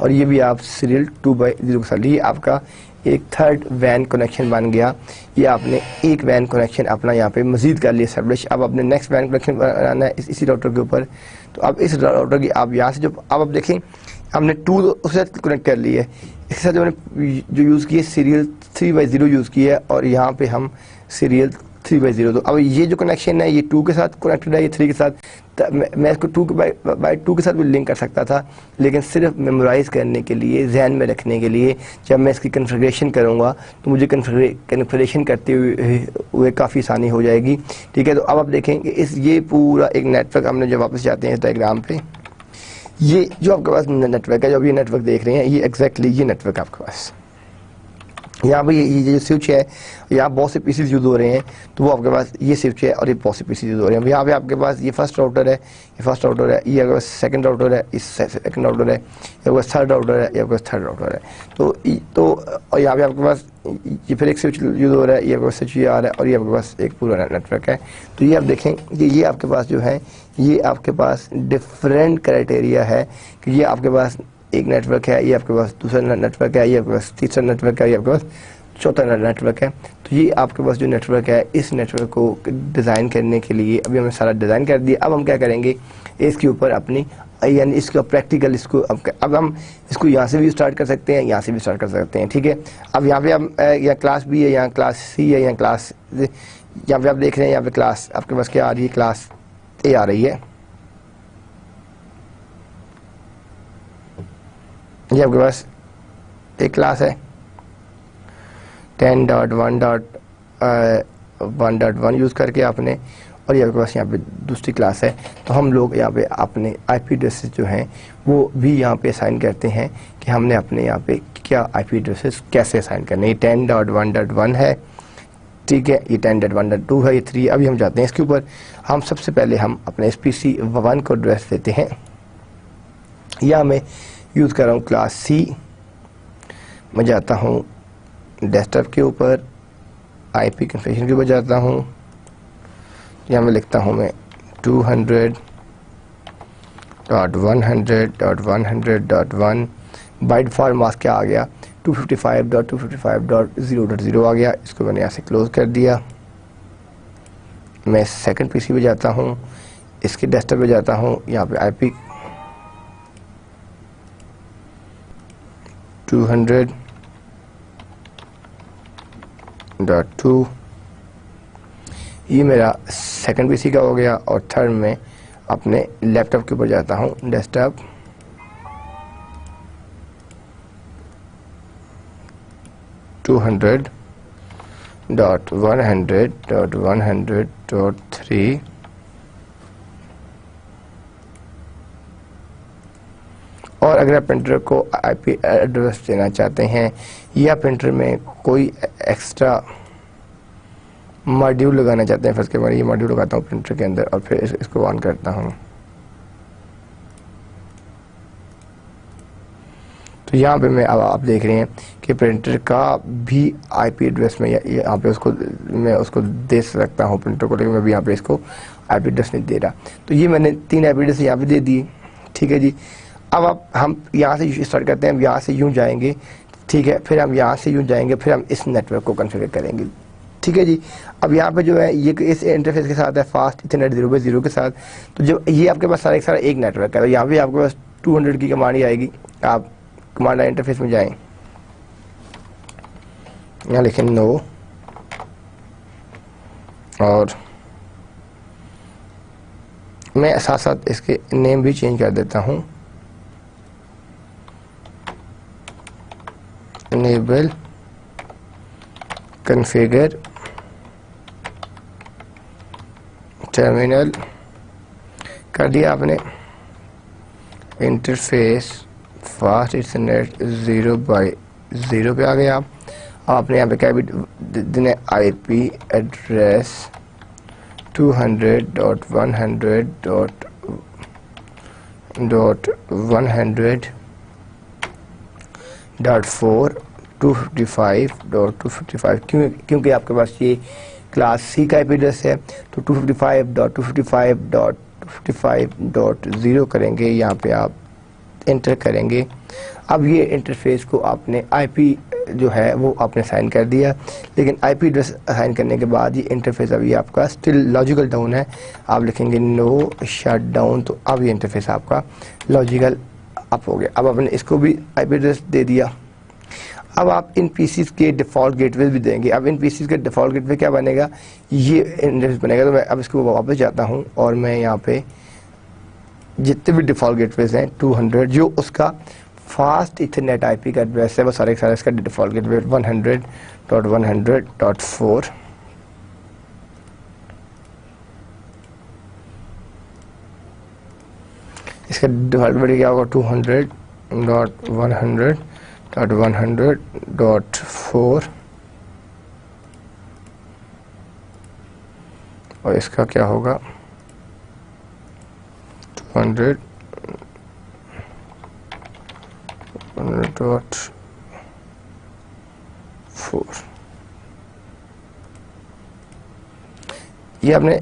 और ये भी आप सीरियल 2/0 के साथ, ये आपका एक थर्ड वैन कनेक्शन बन गया। ये आपने एक वैन कनेक्शन अपना यहाँ पे मजीद कर लिया एस्टेब्लिश। अब अपने नेक्स्ट वैन कनेक्शन बनाना है इसी राउटर के ऊपर। तो अब इस राउटर की आप यहाँ से जो अब देखें हमने 2 उसके साथ कनेक्ट कर ली है, इसके साथ जो हमने जो यूज़ किया सीरियल 3/0 यूज़ किया है और यहाँ पे हम सीरियल 3/0। तो अब ये जो कनेक्शन है ये 2 के साथ कनेक्टेड है, ये 3 के साथ। मैं इसको 2 के साथ भी लिंक कर सकता था, लेकिन सिर्फ मेमोराइज़ करने के लिए, जहन में रखने के लिए, जब मैं इसकी कन्फिगरेशन करूँगा तो मुझे कन्फिगरेशन करते हुए काफ़ी आसानी हो जाएगी। ठीक है, तो अब आप देखें कि ये पूरा एक नेटवर्क, हमने जब वापस जाते हैं इस डायग्राम पे, ये जो आपके पास नेटवर्क है, जो ये नेटवर्क देख रहे हैं, ये एग्जैक्टली ये नेटवर्क आपके पास। यहाँ पे ये जो स्विच है, यहाँ बहुत से पीसीज यूज़ हो रहे हैं, तो वो आपके पास ये स्विच है और ये बहुत से पीसीज यूज़ हो रहे हैं। यहाँ पे आपके पास ये फर्स्ट राउटर है, ये फर्स्ट राउटर है, ये आपके पास सेकंड राउटर है, इस सेकंड राउटर है, ये आपके पास थर्ड राउटर है, ये आपके पास थर्ड राउटर है। तो और यहाँ पे आपके पास ये फिर एक स्विच यूज़ हो रहा है, ये आपके पास स्विच ये आ रहा है और ये आपके पास एक पूरा नेटवर्क है। तो ये आप देखें कि ये आपके पास जो है, ये आपके पास डिफरेंट क्राइटेरिया है कि ये आपके पास एक नेटवर्क है, ये आपके पास दूसरा नेटवर्क है, ये आपके पास तीसरा नेटवर्क है, ये आपके पास चौथा नेटवर्क है। तो ये आपके पास जो नेटवर्क है, इस नेटवर्क को डिज़ाइन करने के लिए अभी हमने सारा डिज़ाइन कर दिया। अब हम क्या करेंगे, इसके ऊपर अपनी यानी इसका प्रैक्टिकल इसको अब हम इसको यहाँ से भी स्टार्ट कर सकते हैं, यहाँ से भी स्टार्ट कर सकते हैं। ठीक है, अब यहाँ पे हम यहाँ क्लास बी है, यहाँ क्लास सी है, यहाँ क्लास, यहाँ पे आप देख रहे हैं यहाँ पे क्लास आपके पास क्या आ रही है, क्लास ए आ रही है। ये आपके पास एक क्लास है 10.1.1 यूज़ करके आपने, और ये आपके पास यहाँ पे दूसरी क्लास है। तो हम लोग यहाँ पे अपने आईपी एड्रेसेस जो हैं वो भी यहाँ पे असाइन करते हैं कि हमने अपने यहाँ पे क्या आईपी एड्रेसेस कैसे असाइन करने। ये 10.1.1 है, ठीक है, ये 10.1.2 है, ये 3। अभी हम जाते हैं इसके ऊपर। हम सबसे पहले हम अपने PC1 को एड्रेस देते हैं। या मैं यूज़ कर रहा हूँ क्लास सी। मैं जाता हूँ डेस्कटॉप के ऊपर, आईपी कन्फिगरेशन के ऊपर जाता हूँ, यहाँ मैं लिखता हूँ मैं 200.100.100.1। बाय डिफ़ॉल्ट मास्क क्या आ गया, 255.255.0.0 आ गया। इसको मैंने यहाँ से क्लोज कर दिया। मैं सेकंड पीसी पे जाता हूँ, इसके डेस्कटॉप पे जाता हूँ, यहाँ पे आईपी 200.2 ये मेरा सेकंड पीसी का हो गया। और थर्ड में अपने लैपटॉप के ऊपर जाता हूँ, डेस्कटॉप 200.100.100.3 और अगर आप प्रिंटर को आईपी एड्रेस देना चाहते हैं या प्रिंटर में कोई एक्स्ट्रा मॉड्यूल लगाना चाहते हैं, फर्स्ट के बारे ये मॉड्यूल लगाता हूँ प्रिंटर के अंदर और फिर इसको ऑन करता हूँ। तो यहाँ पे मैं अब आप देख रहे हैं कि प्रिंटर का भी आईपी एड्रेस में यहाँ पे उसको मैं उसको दे सकता हूँ प्रिंटर को, लेकिन मैं भी यहाँ पे इसको आईपी एड्रेस नहीं दे रहा। तो ये मैंने 3 आईपी एड्रेस यहाँ पे दे दिए। ठीक है जी, अब हम यहाँ से स्टार्ट करते हैं। हम यहाँ से यूँ जाएंगे, ठीक है, फिर हम यहाँ से यूँ जाएंगे, फिर हम इस नेटवर्क को कॉन्फ़िगर करेंगे। ठीक है जी, अब यहाँ पे जो है ये इस इंटरफेस के साथ है फास्ट इथरनेट 0/0 के साथ। तो जो ये आपके पास सारा एक नेटवर्क है। तो यहाँ पे आपके पास 200 की कमांड ही आएगी। आप कमांड इंटरफेस में जाएं, यहाँ लिखें नो और मैं साथ साथ इसके नेम भी चेंज कर देता हूँ, इनेबल कॉन्फ़िगर टर्मिनल कर दिया आपने। इंटरफेस फास्ट इथरनेट 0/0 पे आ गए आप। आपने यहाँ पे क्या भी देना, आईपी एड्रेस 200.100.100.4 255.255 क्योंकि आपके पास ये क्लास सी का आईपी एड्रेस है। तो 255.255.255.0 करेंगे। यहाँ पे आप एंटर करेंगे। अब ये इंटरफेस को आपने आईपी जो है वो आपने असाइन कर दिया, लेकिन आईपी एड्रेस असाइन करने के बाद ये इंटरफेस अभी आपका स्टिल लॉजिकल डाउन है। आप लिखेंगे नो शट डाउन, तो अब ये इंटरफेस आपका लॉजिकल अप हो गया। अब आपने इसको भी आईपी एड्रेस दे दिया। अब आप इन पीसीज के डिफ़ॉल्ट गेटवे भी देंगे। अब इन पीसीज के डिफ़ॉल्ट गेटवे क्या बनेगा, ये इंटरफेस बनेगा। तो मैं अब इसको वापस जाता हूँ और मैं यहाँ पे जितने भी डिफ़ॉल्ट गेटवेज हैं 200, जो उसका फास्ट इथरनेट आईपी का एड्रेस है वो सारे इसका डिफ़ॉल्ट गेटवे 100.100.4, इसका डिफ़ॉल्ट गेटवे क्या होगा 200.100.100.4, और इसका क्या होगा 200.4। ये आपने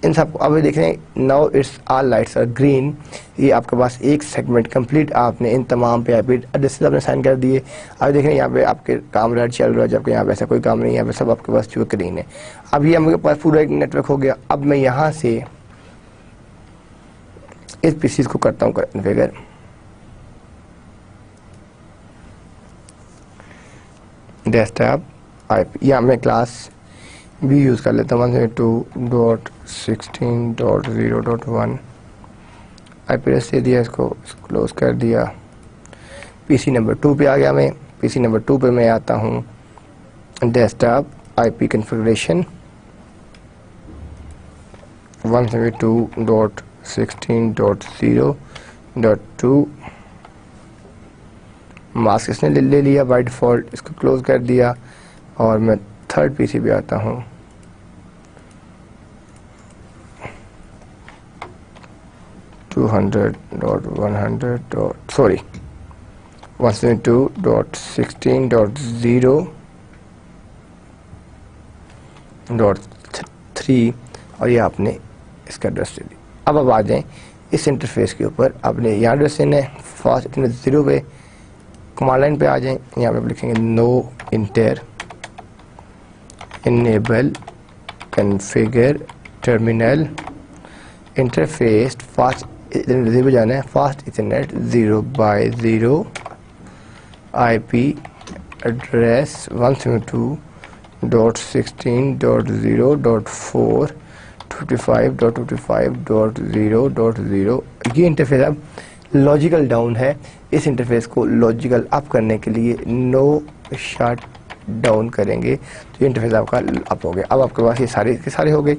इन सबको अभी देख रहे हैं। Now it's all lights are green. ये आपके पास एक सेगमेंट कंप्लीट, आपने इन तमाम पे आईपी एड्रेसेस आपने साइन कर दिए। अब देख रहे हैं यहाँ पे आपके काम रेड चल रहा है, जबकि यहाँ पे ऐसा कोई काम नहीं है, यहाँ पे सब आपके पास जो ग्रीन है। अब ये हमारे पास पूरा एक नेटवर्क हो गया। अब मैं यहाँ से इस पीसीज को करता हूँ कॉन्फ़िगर। डेस्कटॉप आईपी, यहाँ मैं क्लास भी यूज़ कर लेता हूँ 172.16.0.1 आईपी एड्रेस दे दिया, इसको क्लोज कर दिया। पीसी नंबर 2 पे आ गया मैं। पीसी नंबर 2 पे मैं आता हूँ डेस्कटॉप आईपी कॉन्फ़िगरेशन 172.16.0.2 मास्क इसने ले लिया बाय डिफ़ॉल्ट, इसको क्लोज कर दिया। और मैं थर्ड पीसी पे आता हूँ 172.16.0.3 और ये आपने इसका एड्रेस दे दिया। अब आ जाएं इस इंटरफेस के ऊपर। आपने यहाँ एड्रेस देना है फास्ट इतने 0 पे। कमांड लाइन पे आ जाएं, यहाँ पे लिखेंगे no enter enable configure terminal interface fast Ethernet जाना है, fast Ethernet 0x0 IP address 172.16.0.4 55.55.0.0। ये इंटरफेस अब लॉजिकल डाउन है। इस इंटरफेस को लॉजिकल अप करने के लिए नो शट डाउन करेंगे तो ये इंटरफेस आपका अप हो गया। अब आपके पास ये सारे के सारे हो गए।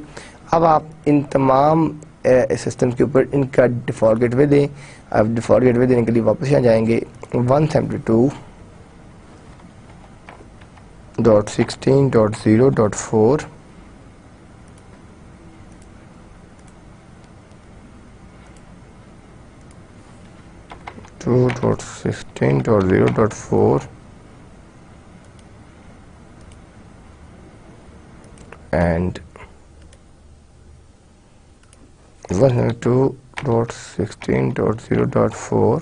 अब आप इन तमाम सिस्टम के ऊपर इनका डिफ़ॉल्ट गेटवे दें। अब डिफ़ॉल्ट गेटवे देने के लिए वापस यहाँ जाएंगे 172.16.0.4 2.16.0.4 and 172.16.0.4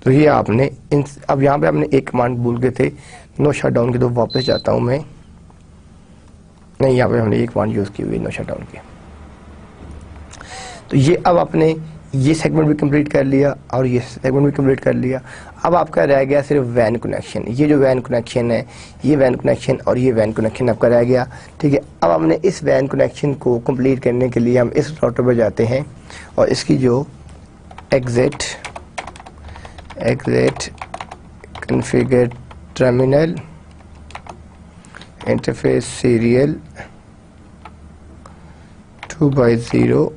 तो ये आपने इन अब यहाँ पे आपने एक कमांड भूल गए थे नो शट डाउन की, तो वापस जाता हूँ मैं। नहीं, यहाँ पे हमने एक कमांड यूज़ की हुई नो शट डाउन की। तो ये अब आपने ये सेगमेंट भी कंप्लीट कर लिया और ये सेगमेंट भी कंप्लीट कर लिया। अब आपका रह गया सिर्फ वैन कनेक्शन। ये जो वैन कनेक्शन है, ये वैन कनेक्शन और ये वैन कनेक्शन आपका रह गया। ठीक है, अब हमने इस वैन कनेक्शन को कंप्लीट करने के लिए हम इस राउटर पर जाते हैं और इसकी जो exit configure terminal interface serial 2x0।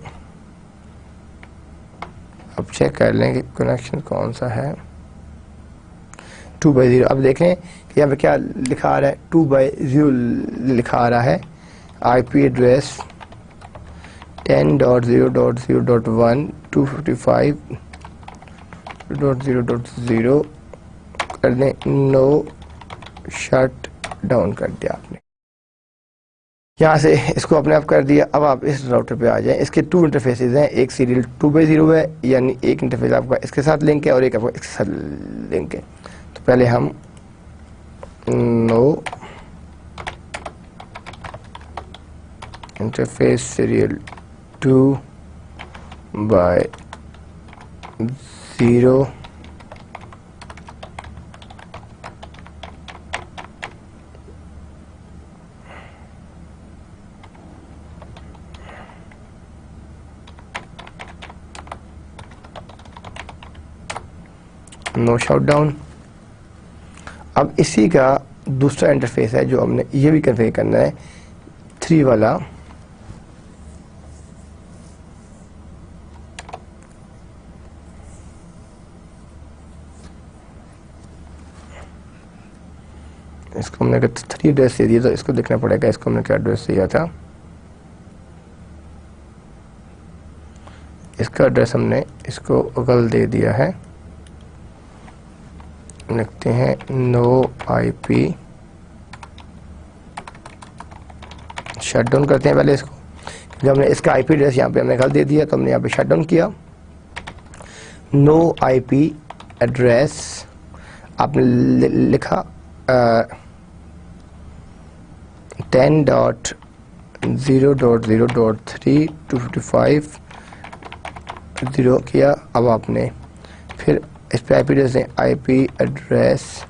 अब चेक कर लें कि कनेक्शन कौन सा है 2x0। अब देखें कि यहाँ पे क्या लिखा आ रहा है 2x0 लिखा आ रहा है। आईपी एड्रेस 10.0.0.1 255.0.0 कर दें। नो शट डाउन कर दिया आपने। यहाँ से इसको अपने आप कर दिया। अब आप इस राउटर पे आ जाएं। इसके 2 इंटरफेसेस हैं, एक सीरियल 2x0 है, यानी एक इंटरफेस आपका इसके साथ लिंक है और एक आपका इसके साथ लिंक है। तो पहले हम no interface serial 2x0 no shutdown. अब इसी का दूसरा इंटरफेस है जो हमने ये भी कन्फिगर करना है, 3 वाला। इसको हमने 3 एड्रेस दे दिया, तो इसको देखना पड़ेगा इसको हमने क्या एड्रेस दिया था। इसका एड्रेस हमने इसको गलत दे दिया है। लिखते हैं नो IP, शटडाउन करते हैं पहले इसको। जब हमने इसका IP एड्रेस यहाँ पे हमने गलत दे दिया तो हमने यहाँ पे शटडाउन किया। नो IP एड्रेस आपने लिखा 10.0.0.3 किया। अब आपने फिर इस पे IP एड्रेस दें, IP address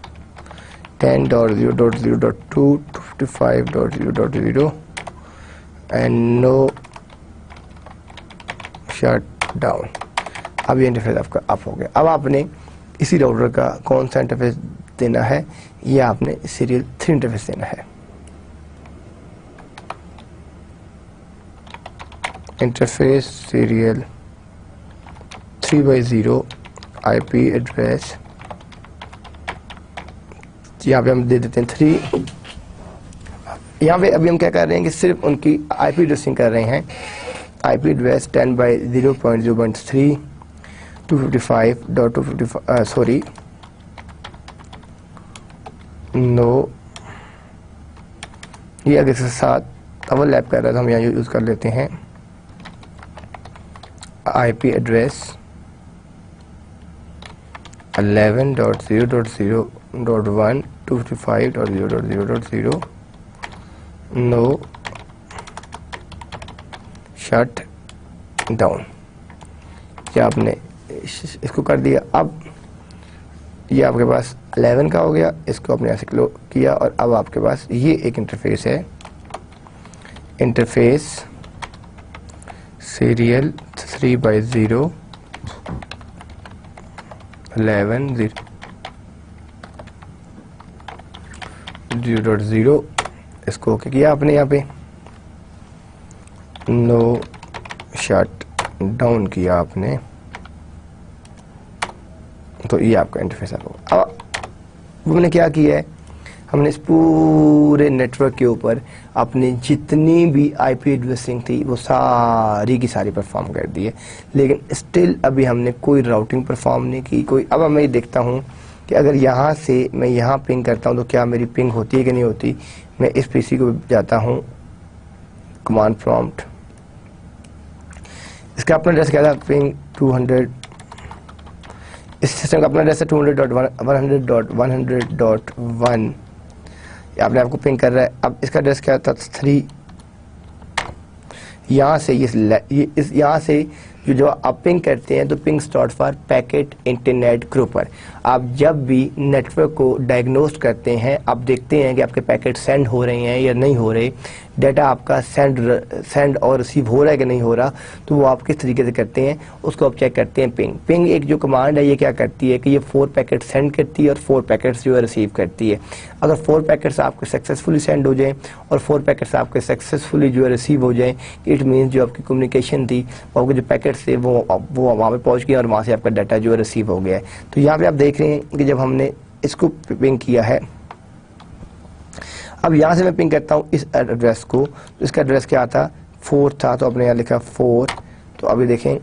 10.0.0.2.255.0.0 and no shut down. अब ये इंटरफेस आपका अप हो गया। अब आपने इसी राउटर का कौन सा इंटरफेस देना है, ये आपने सीरियल 3 इंटरफेस देना है। Interface serial 3x0 IP address, यहाँ पे हम दे देते हैं 3। यहाँ पे अभी हम क्या कर रहे हैं कि सिर्फ उनकी IP एड्रेसिंग कर रहे हैं। IP एड्रेस 10.0.0.3 255.255 सॉरी नो, ये अगर इसके साथ ओवरलैप कर रहा है तो हम यहाँ यूज़ कर लेते हैं IP address 11.0.0.1 255.0.0.0 no shut down. क्या आपने इसको कर दिया। अब ये आपके पास 11 का हो गया, इसको आपने ऐसे क्लोज किया और अब आपके पास ये एक इंटरफेस है, इंटरफेस सीरियल 3x0 11.0.0 इसको ओके किया आपने। यहाँ पे नो शट डाउन किया आपने, तो ये आपका इंटरफेस होगा। अब हमने क्या किया है, हमने इस पूरे नेटवर्क के ऊपर अपनी जितनी भी IP एड्रेसिंग थी वो सारी की सारी परफॉर्म कर दी है, लेकिन स्टिल अभी हमने कोई राउटिंग परफॉर्म नहीं की कोई। अब मैं देखता हूँ कि अगर यहाँ से मैं यहाँ पिंग करता हूँ तो क्या मेरी पिंग होती है कि नहीं होती। मैं इस PC को जाता हूँ, कमांड प्रॉम्प्ट, इसका अपना एड्रेस क्या था, पिंग 200, इस सिस्टम का अपना एड्रेस है 200.100.100.1, आपने आपको पिंग कर रहा है। अब इसका एड्रेस क्या था 3। यहाँ से यहाँ से जो आप पिंग करते हैं तो ping start for packet internet grouper. आप जब भी नेटवर्क को डायग्नोस्ट करते हैं, आप देखते हैं कि आपके पैकेट सेंड हो रहे हैं या नहीं हो रहे, डाटा आपका सेंड और रिसीव हो रहा है कि नहीं हो रहा, तो वो आप किस तरीके से करते हैं उसको आप चेक करते हैं। पिंग एक जो कमांड है ये क्या करती है कि ये 4 पैकेट सेंड करती है और 4 पैकेट्स जो है रिसीव करती है। अगर 4 पैकेट्स आपके सक्सेसफुली सेंड हो जाएं और 4 पैकेट्स आपके सक्सेसफुली जो है रिसीव हो जाएं, इट मीन्स जो आपकी कम्युनिकेशन थी आपके जो पैकेट्स थे वो वहाँ पे पहुँच गए और वहाँ से आपका डाटा जो है रिसीव हो गया है। तो यहाँ पे आप देख रहे हैं कि जब हमने इसको पिंग किया है, अब यहाँ से मैं पिंग करता हूँ इस एड्रेस को, तो इसका एड्रेस क्या था 4 था, तो आपने यहाँ लिखा 4। तो अभी देखें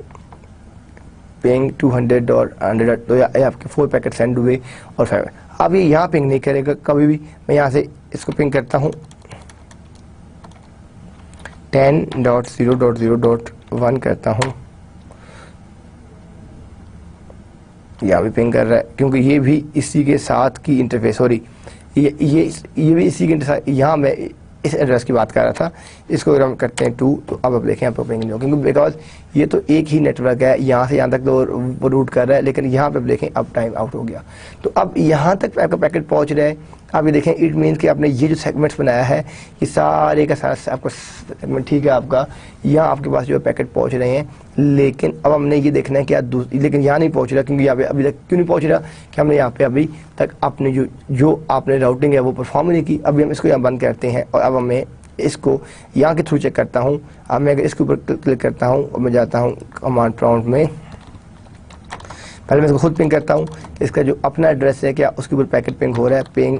पिंग 200.100, तो ये आपके 4 पैकेट सेंड हुए और 5। अब ये यहाँ पिंग नहीं करेगा कभी भी। मैं यहाँ से इसको पिंग करता हूँ 10.0.0.1 करता हूँ, यहाँ भी पिंग कर रहा है क्योंकि ये भी इसी के साथ की इंटरफेस, सॉरी ये भी इसी के साथ, यहाँ मैं इस एड्रेस की बात कर रहा था, इसको अगर हम करते हैं 2 तो अब देखें आपको पिंग नहीं होगा क्योंकि बिकॉज ये तो एक ही नेटवर्क है, यहाँ से यहाँ तक तो वो रूट कर रहा है, लेकिन यहाँ पे अब देखें अब टाइम आउट हो गया। तो अब यहाँ तक आपका पैकेट पहुँच रहा है, आप ये देखें इट मीन्स कि आपने ये जो सेगमेंट्स बनाया है ये सारे का सारा आपका सेगमेंट ठीक है आपका, यहाँ आपके पास जो है पैकेट पहुँच रहे हैं, लेकिन अब हमने ये देखना है कि लेकिन यहाँ नहीं पहुँच रहा क्योंकि यहाँ पे अभी तक क्यों नहीं पहुँच रहा कि हमने यहाँ पे अभी तक अपने जो आपने राउटिंग है वो परफॉर्म नहीं की। अभी हम इसको यहाँ बंद करते हैं और अब हमें इसको यहाँ के थ्रू चेक करता हूँ। अब मैं अगर इसके ऊपर क्लिक करता हूँ और मैं जाता हूँ कमांड प्रॉम्प्ट में, पहले मैं इसको खुद पिंग करता हूँ, इसका जो अपना एड्रेस है क्या उसके ऊपर पैकेट पिंग हो रहा है, पिंग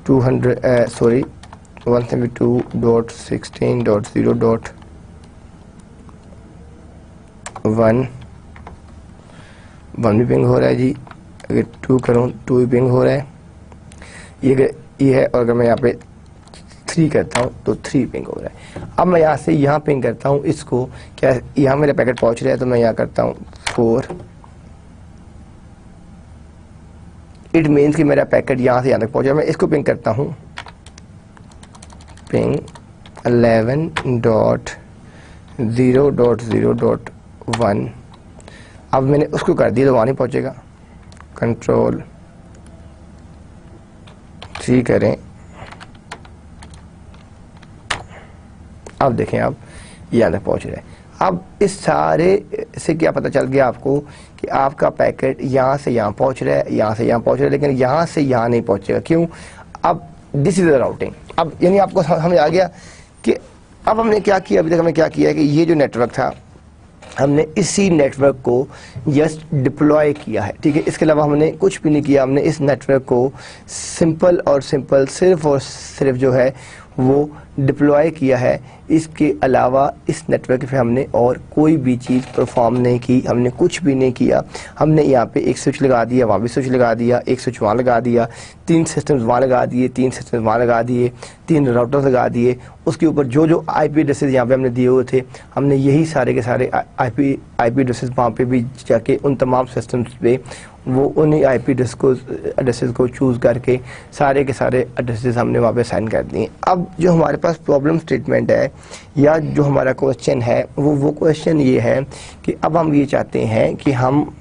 172.16.0.1 1 भी पिंग हो रहा है जी। अगर 2 करूँ 2 भी पिंग हो रहा है, ये है। और अगर मैं यहाँ पे 3 करता हूँ तो 3 पिंग हो रहा है। अब मैं यहाँ से यहाँ पिंग करता हूँ इसको, क्या यहाँ मेरा पैकेट पहुँच रहा है तो मैं यहाँ करता हूँ 4, इट मीन्स कि मेरा पैकेट यहाँ से यहाँ तक पहुँचा। मैं इसको पिंग करता हूँ, पिंग 11.0.0.1। अब मैंने उसको कर दिया तो वहाँ नहीं पहुँचेगा, कंट्रोल 3 करें। अब देखें आप यहाँ तक पहुँच रहे हैं। अब इस सारे से क्या पता चल गया आपको कि आपका पैकेट यहाँ से यहाँ पहुँच रहा है, यहाँ से यहाँ पहुँच रहा है, लेकिन यहाँ से यहाँ नहीं पहुँचेगा। क्यों? अब दिस इज द राउटिंग। अब यानी आपको समझ आ गया कि अब हमने क्या किया, अभी तक हमने क्या किया कि ये जो नेटवर्क था हमने इसी नेटवर्क को जस्ट डिप्लॉय किया है, ठीक है। इसके अलावा हमने कुछ भी नहीं किया। हमने इस नेटवर्क को सिंपल और सिंपल सिर्फ और सिर्फ जो है वो डिप्लॉय किया है। इसके अलावा इस नेटवर्क पे हमने और कोई भी चीज़ परफॉर्म नहीं की, हमने कुछ भी नहीं किया। हमने यहाँ पे एक स्विच लगा दिया, वहाँ भी स्विच लगा दिया, एक स्विच वहाँ लगा दिया, 3 सिस्टम्स वहाँ लगा दिए, 3 सिस्टम्स वहाँ लगा दिए, 3 राउटर्स लगा दिए। उसके ऊपर जो IP एड्रेसेस यहाँ पे हमने दिए हुए थे, हमने यही सारे के सारे IP एड्रेसेस वहाँ पे भी जाके उन तमाम सिस्टम्स पे वो उन्हीं IP एड्रेसेस को चूज़ करके सारे के सारे एड्रेसेस हमने वहाँ पे साइन कर दिए। अब जो हमारे पास प्रॉब्लम स्टेटमेंट है या जो हमारा क्वेश्चन है वो क्वेश्चन ये है कि अब हम ये चाहते हैं कि हम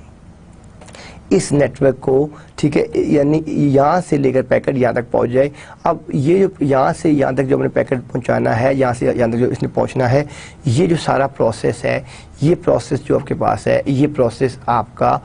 इस नेटवर्क को, ठीक है, यानी यहाँ से लेकर पैकेट यहाँ तक पहुँच जाए। अब ये जो यहाँ से यहाँ तक जो हमने पैकेट पहुँचाना है, यहाँ से यहाँ तक जो इसने पहुँचना है, ये जो सारा प्रोसेस है, ये प्रोसेस जो आपके पास है, ये प्रोसेस आपका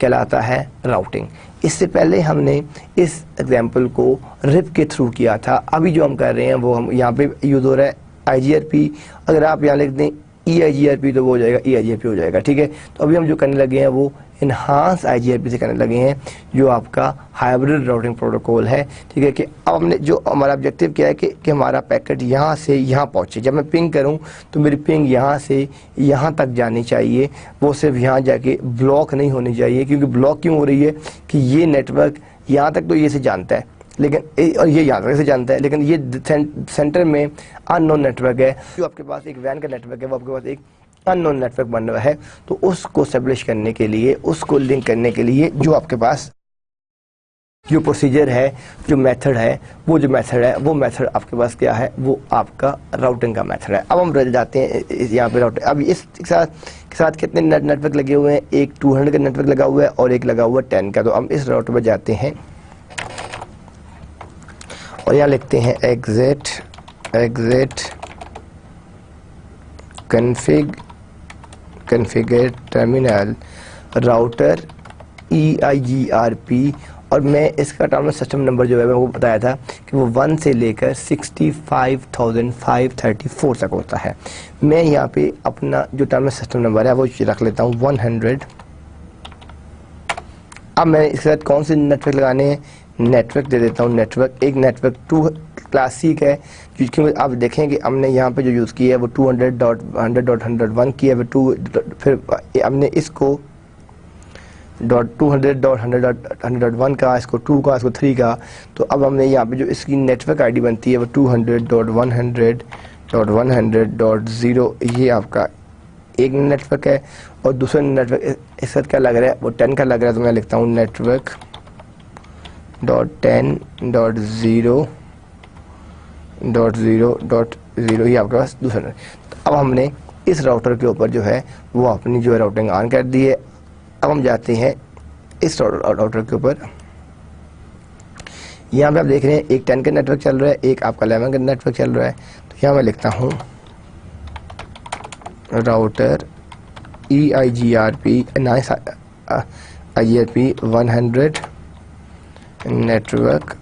कहलाता है राउटिंग। इससे पहले हमने इस एग्जाम्पल को रिप के थ्रू किया था। अभी जो हम कर रहे हैं वो हम यहाँ पे यूज़ हो रहा है IGRP। अगर आप यहाँ लिख दें EIGRP तो वो हो जाएगा, EIGRP हो जाएगा, ठीक है। तो अभी हम जो करने लगे हैं वो इन्हांस IGRP से करने लगे हैं, जो आपका हाइब्रिड राउटिंग प्रोटोकॉल है, ठीक है। कि अब हमने जो हमारा ऑब्जेक्टिव क्या है कि हमारा पैकेट यहाँ से यहाँ पहुँचे। जब मैं पिंग करूँ तो मेरी पिंग यहाँ से यहाँ तक जानी चाहिए, वो सिर्फ यहाँ जाके ब्लॉक नहीं होनी चाहिए। क्योंकि ब्लॉक क्यों हो रही है कि ये नेटवर्क यहाँ तक तो ये से जानता है, लेकिन और ये यहाँ तक से जानता है, लेकिन ये सेंटर में अननोन नेटवर्क है। जो आपके पास एक वैन का नेटवर्क है वो आपके पास एक अननोन नेटवर्क बन रहा है। तो उसको एस्टेब्लिश करने के लिए, उसको लिंक करने के लिए जो आपके पास जो प्रोसीजर है, जो मेथड है, वो मेथड आपके पास क्या है, वो आपका राउटिंग का मेथड है। अब हम रह जाते हैं यहाँ पे राउटिंग। अब इस साथ कितने नेटवर्क लगे हुए हैं? एक 200 का नेटवर्क लगा हुआ है और एक लगा हुआ है 10 का। तो हम इस राउटर पर जाते हैं और यहाँ लिखते हैं exit configure terminal router EIGRP। और मैं इसका टर्मिनल सिस्टम नंबर जो है मैं वो बताया था कि वो 1 से लेकर 65,534 तक होता है। मैं यहाँ पे अपना जो टर्मिनल सिस्टम नंबर है वो रख लेता हूँ 100। अब मैंने इसके साथ कौन से नेटवर्क लगाने हैं? नेटवर्क दे देता हूँ। नेटवर्क एक नेटवर्क 2 क्लासिक है, क्योंकि आप देखें कि हमने यहाँ पे जो यूज़ किया है वो 200.100.101 किया है। फिर हमने इसको .200.100.100.1 का, इसको 2 का, इसको 3 का। तो अब हमने यहाँ पे जो इसकी नेटवर्क ID बनती है वो 200.100.1 .100.0 ये आपका एक नेटवर्क है, और दूसरा नेटवर्क इसका क्या लग रहा है, वो 10 का लग रहा है, तो मैं लिखता हूँ नेटवर्क .10.0.0.0 ही आपके पास दूसरा। तो अब हमने इस राउटर के ऊपर जो है वो अपनी जो है राउटिंग ऑन कर दी है। अब हम जाते हैं इस राउटर के ऊपर। यहाँ पे आप देख रहे हैं एक 10 का नेटवर्क चल रहा है, एक आपका 11 का नेटवर्क चल रहा है। तो यहाँ मैं लिखता हूँ राउटर EIGRP 100 नेटवर्क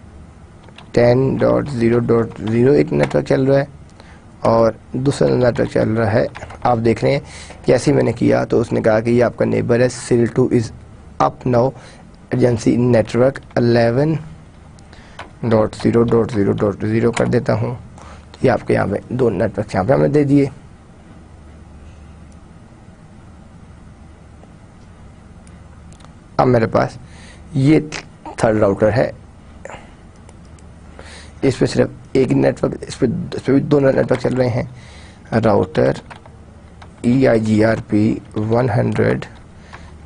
10.0.0 एक नेटवर्क चल रहा है, और दूसरा नेटवर्क चल रहा है। आप देख रहे हैं जैसे ही मैंने किया तो उसने कहा कि ये आपका नेबर है, SIL2 is up now, agency network 11.0.0.0 कर देता हूँ। तो ये आपके यहाँ पे दो नेटवर्क यहाँ पे हमने दे दिए। अब मेरे पास ये थर्ड राउटर है, इस पे सिर्फ एक नेटवर्क, इस पे भी दो नेटवर्क चल रहे हैं। राउटर EIGRP 100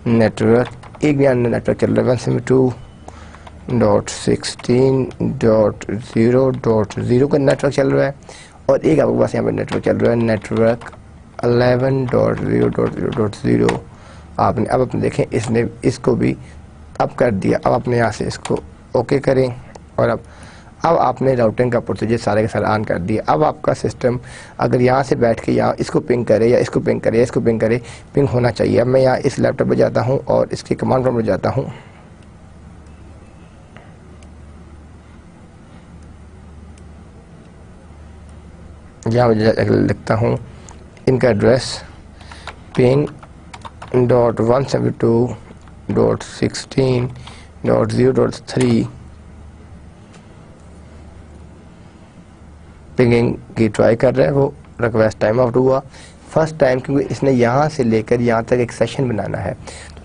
नेटवर्क, एक भी नेटवर्क चल रहा है 172.16.0.0 का नेटवर्क चल रहा है, और एक आपके पास यहाँ पे नेटवर्क चल रहा है नेटवर्क 11.0.0.0। आपने अब अपने देखें इसने इसको भी अप कर दिया। अब अपने यहाँ से इसको ओके करें, और अब आपने राउटिंग का प्रोसीजर सारे के सारे ऑन कर दिया। अब आपका सिस्टम अगर यहाँ से बैठ के यहाँ इसको पिंग करे या इसको पिंग करे या इसको पिंग करे, पिंग होना चाहिए। अब मैं यहाँ इस लैपटॉप पर जाता हूँ और इसके कमांड प्रॉम्प्ट पर जाता हूँ। यहाँ लिखता हूँ इनका एड्रेस ping.172.16.0.3 पिंगिंग की ट्राई कर रहा है, वो रिक्वेस्ट टाइम आउट हुआ फर्स्ट टाइम, क्योंकि इसने यहाँ से लेकर यहाँ तक एक सेशन बनाना है।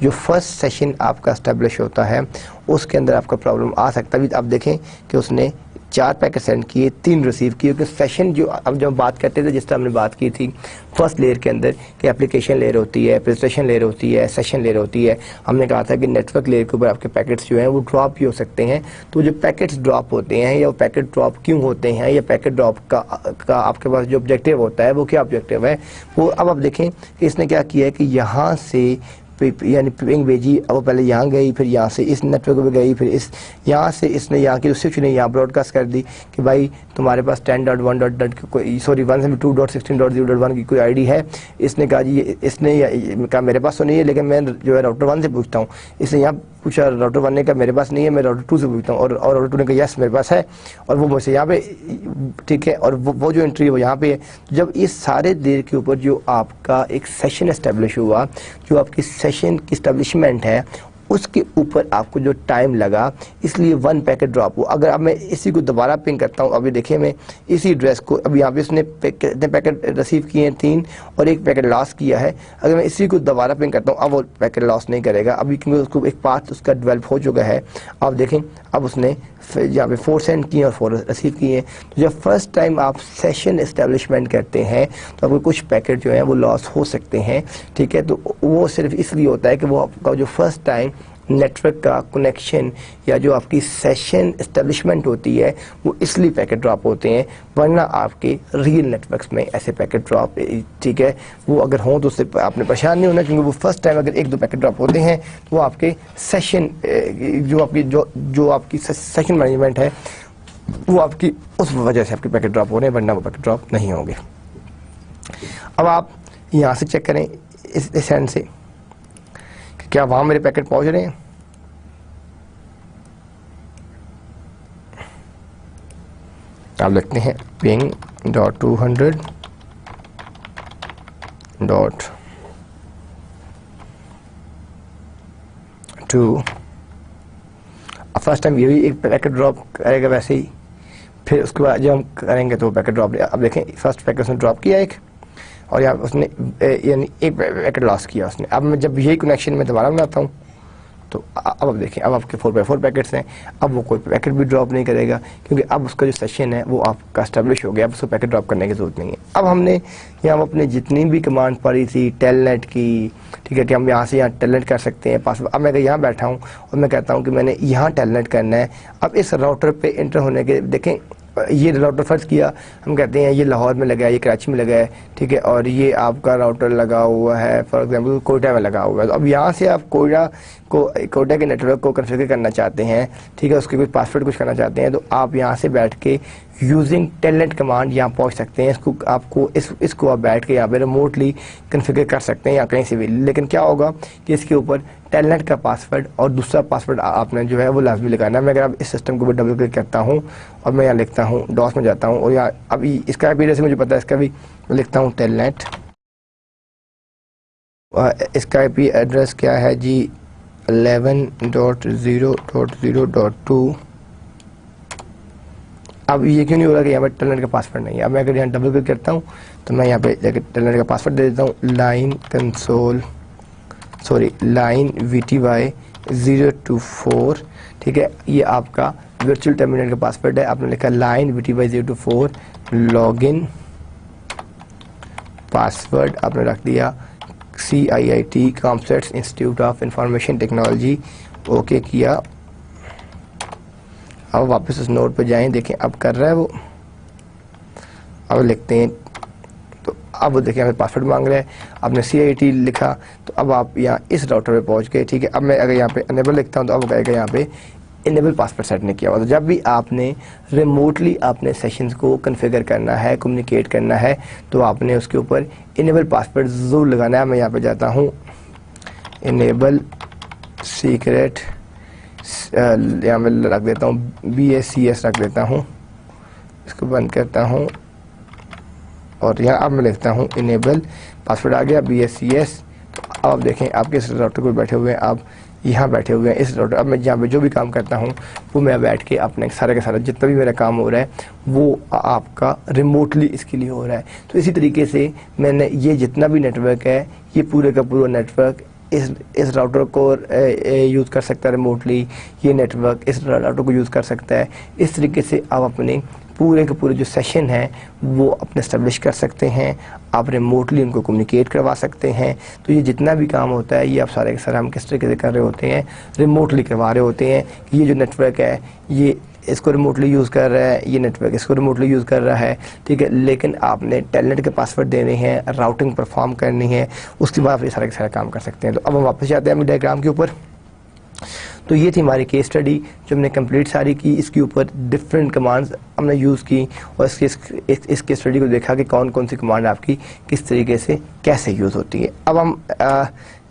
जो फर्स्ट सेशन आपका एस्टेब्लिश होता है उसके अंदर आपका प्रॉब्लम आ सकता है। आप देखें कि उसने 4 पैकेट सेंड किए, 3 रिसीव किए, क्योंकि सेशन जो अब जब बात करते थे, जिस तरह हमने बात की थी फर्स्ट लेयर के अंदर कि एप्लीकेशन लेयर होती है, प्रेजेंटेशन लेयर होती है, सेशन लेयर होती है। हमने कहा था कि नेटवर्क लेयर के ऊपर आपके पैकेट्स जो हैं वो ड्रॉप भी हो सकते हैं। तो जो पैकेट्स ड्रॉप होते हैं या पैकेट ड्रॉप क्यों होते हैं, या पैकेट ड्रॉप का आपके पास जो ऑब्जेक्टिव होता है वो क्या ऑब्जेक्टिव है वो। अब आप देखें कि इसने क्या किया है कि यहाँ से यानी पिंग भेजी, अब वो पहले यहाँ गई, फिर यहाँ से इस नेटवर्क पे गई, फिर इस यहाँ से इसने यहाँ की स्विच ने यहाँ ब्रॉडकास्ट कर दी कि भाई तुम्हारे पास 1.1.2.16.0.1 की कोई आईडी है। इसने कहा जी, इसने कहा मेरे पास तो नहीं है, लेकिन मैं जो है राउटर 1 से पूछता हूँ। इसने यहाँ पूछा राउटर 1 ने कहा मेरे पास नहीं है, मैं राउटर 2 से पूछता हूँ, और राउटर 2 ने कहा यस मेरे पास है, और वो मुझसे यहाँ पे ठीक है, और वो जो एंट्री है वो यहाँ पे है। जब इस सारे देर के ऊपर जो आपका एक सेशन एस्टेब्लिश हुआ, जो आपकी सेशन की एस्टेब्लिशमेंट है उसके ऊपर आपको जो टाइम लगा, इसलिए 1 पैकेट ड्रॉप हुआ। अगर अब मैं इसी को दोबारा पिंग करता हूँ, अभी देखिए मैं इसी एड्रेस को, अब यहाँ पे इसने कितने पैकेट रिसीव किए हैं 3, और 1 पैकेट लॉस किया है। अगर मैं इसी को दोबारा पिंग करता हूँ अब वो पैकेट लॉस नहीं करेगा, अभी क्योंकि उसको एक पाथ उसका डेवलप हो चुका है। आप देखें अब उसने यहाँ पे 4 सेंड किए और 4 रिसीव किए हैं। तो जब फर्स्ट टाइम आप सेशन एस्टेब्लिशमेंट करते हैं तो आपको कुछ पैकेट जो हैं वो लॉस हो सकते हैं, ठीक है। तो वो सिर्फ इसलिए होता है कि वो आपका जो फर्स्ट टाइम नेटवर्क का कनेक्शन या जो आपकी सेशन एस्टेब्लिशमेंट होती है वो इसलिए पैकेट ड्रॉप होते हैं, वरना आपके रियल नेटवर्क्स में ऐसे पैकेट ड्रॉप, ठीक है, वो अगर हों तो उससे आपने परेशान नहीं होना, क्योंकि वो फर्स्ट टाइम अगर 1-2 पैकेट ड्रॉप होते हैं तो वो आपके सेशन जो आपकी सेशन मैनेजमेंट है वो आपकी उस वजह से आपके पैकेट ड्रॉप हो रहे हैं, वरना वो पैकेट ड्रॉप नहीं होंगे। अब आप यहाँ से चेक करें इस एंड से कि क्या वहाँ मेरे पैकेट पहुँच रहे हैं। आप लिखते हैं ping.200.2। फर्स्ट टाइम ये भी एक पैकेट ड्रॉप करेगा वैसे ही, फिर उसके बाद जब हम करेंगे तो पैकेट ड्रॉप। अब देखें फर्स्ट पैकेट उसने ड्रॉप किया एक, और यहाँ उसने यानी 1 पैकेट लॉस किया उसने। अब मैं जब यही कनेक्शन में दोबारा बनाता हूँ तो अब आप देखें, अब आपके 4x4 पैकेट्स हैं, अब वो कोई पैकेट भी ड्रॉप नहीं करेगा क्योंकि अब उसका जो सेशन है वो आपका एस्टेब्लिश हो गया, अब उसको पैकेट ड्रॉप करने की जरूरत नहीं है। अब हमने यहाँ अपने जितनी भी कमांड पढ़ी थी टेलनेट की, ठीक है, कि हम यहाँ से यहाँ टेलनेट कर सकते हैं पासवर्ड। अब मैं अगर यहाँ बैठा हूँ और मैं कहता हूँ कि मैंने यहाँ टेलनेट करना है, अब इस राउटर पे एंटर होने के देखें, ये राउटर फर्ज किया, हम कहते हैं ये लाहौर में लगा है, ये कराची में लगा है, ठीक है, और ये आपका राउटर लगा हुआ है फॉर एग्जांपल कोयटा में लगा हुआ है। तो अब यहाँ से आप कोयटा के नेटवर्क को कॉन्फ़िगर करना चाहते हैं, ठीक है, उसके कुछ पासवर्ड कुछ करना चाहते हैं, तो आप यहाँ से बैठ के यूजिंग टेलनेट कमांड यहाँ पहुँच सकते हैं। इसको आप बैठ के यहाँ पे रिमोटली कॉन्फ़िगर कर सकते हैं या कहीं से भी। लेकिन क्या होगा कि इसके ऊपर टेलनेट का पासवर्ड और दूसरा पासवर्ड आपने जो है वो लाजमी लगाना है। मैं अगर अब इस सिस्टम के ऊपर डबल क्लिक करता हूँ और मैं यहाँ लिखता हूँ डॉस में जाता हूँ और यहाँ अभी इसका भी एड्रेस मुझे पता है, इसका भी लिखता हूँ टेलनेट, इसका IP एड्रेस क्या है जी 11.0.0.2। अब ये क्यों नहीं हो रहा कि यहाँ पर टेलनेट का पासवर्ड नहीं है। अब मैं अगर यहाँ डबल क्लिक करता हूँ तो मैं यहाँ पे जाकर टेलनेट का पासवर्ड दे देता हूँ, लाइन VTY 024, ठीक है, ये आपका वर्चुअल टर्मिनल का पासवर्ड है। आपने लिखा लाइन VTY 024 लॉगिन पासवर्ड, आपने रख दिया CIIT complex institute of information technology, okay किया। अब वापस उस नोट पे जाएं, देखें अब कर रहा है वो। अब लिखते हैं तो अब देखें हमें पासवर्ड मांग रहा है, आपने CIIT लिखा, तो अब आप यहाँ इस राउटर पे पहुँच गए, ठीक है। अब मैं अगर यहाँ पे अनेबल लिखता हूँ तो अब कहेगा यहाँ पे इनेबल पासवर्ड सेट नहीं किया हुआ। तो जब भी आपने रिमोटली आपने सेशंस को कॉन्फ़िगर करना है, कम्युनिकेट करना है, तो आपने उसके ऊपर इनेबल पासवर्ड ज़रूर लगाना है। मैं यहाँ पे जाता हूँ इनेबल सीक्रेट, यहाँ मैं रख देता हूँ BACS रख देता हूँ, इसको बंद करता हूँ और यहाँ अब मैं लिखता हूँ इनेबल पासवर्ड, आ गया BACS। तो अब आप देखें आपके इस राउटर पर बैठे हुए हैं, आप यहाँ बैठे हुए हैं इस राउटर। अब मैं जहाँ पे जो भी काम करता हूँ वो मैं बैठ के अपने सारे का सारा जितना भी मेरा काम हो रहा है वो आपका रिमोटली इसके लिए हो रहा है। तो इसी तरीके से मैंने ये जितना भी नेटवर्क है, ये पूरे का पूरा नेटवर्क इस राउटर को यूज़ कर सकता है रिमोटली, ये नेटवर्क इस राउटर को यूज़ कर सकता है। इस तरीके से आप अपने पूरे के पूरे जो सेशन हैं वो अपने एस्टेब्लिश कर सकते हैं, आप रिमोटली उनको कम्युनिकेट करवा सकते हैं। तो ये जितना भी काम होता है ये आप सारे के सारे हम किस तरीके से कर रहे होते हैं, रिमोटली करवा रहे होते हैं। कि ये जो नेटवर्क है ये इसको रिमोटली यूज़ कर रहा है, ये नेटवर्क इसको रिमोटली यूज़ कर रहा है, ठीक है। लेकिन आपने टेलनेट के पासवर्ड देने हैं, राउटिंग परफॉर्म करनी है, उसके बाद आप ये सारे के सारे काम कर सकते हैं। तो अब हम वापस जाते हैं अपने डायग्राम के ऊपर। तो ये थी हमारी केस स्टडी जो हमने कंप्लीट सारी की, इसके ऊपर डिफरेंट कमांड्स हमने यूज़ की और इस केस स्टडी को देखा कि कौन कौन सी कमांड आपकी किस तरीके से कैसे यूज़ होती है। अब हम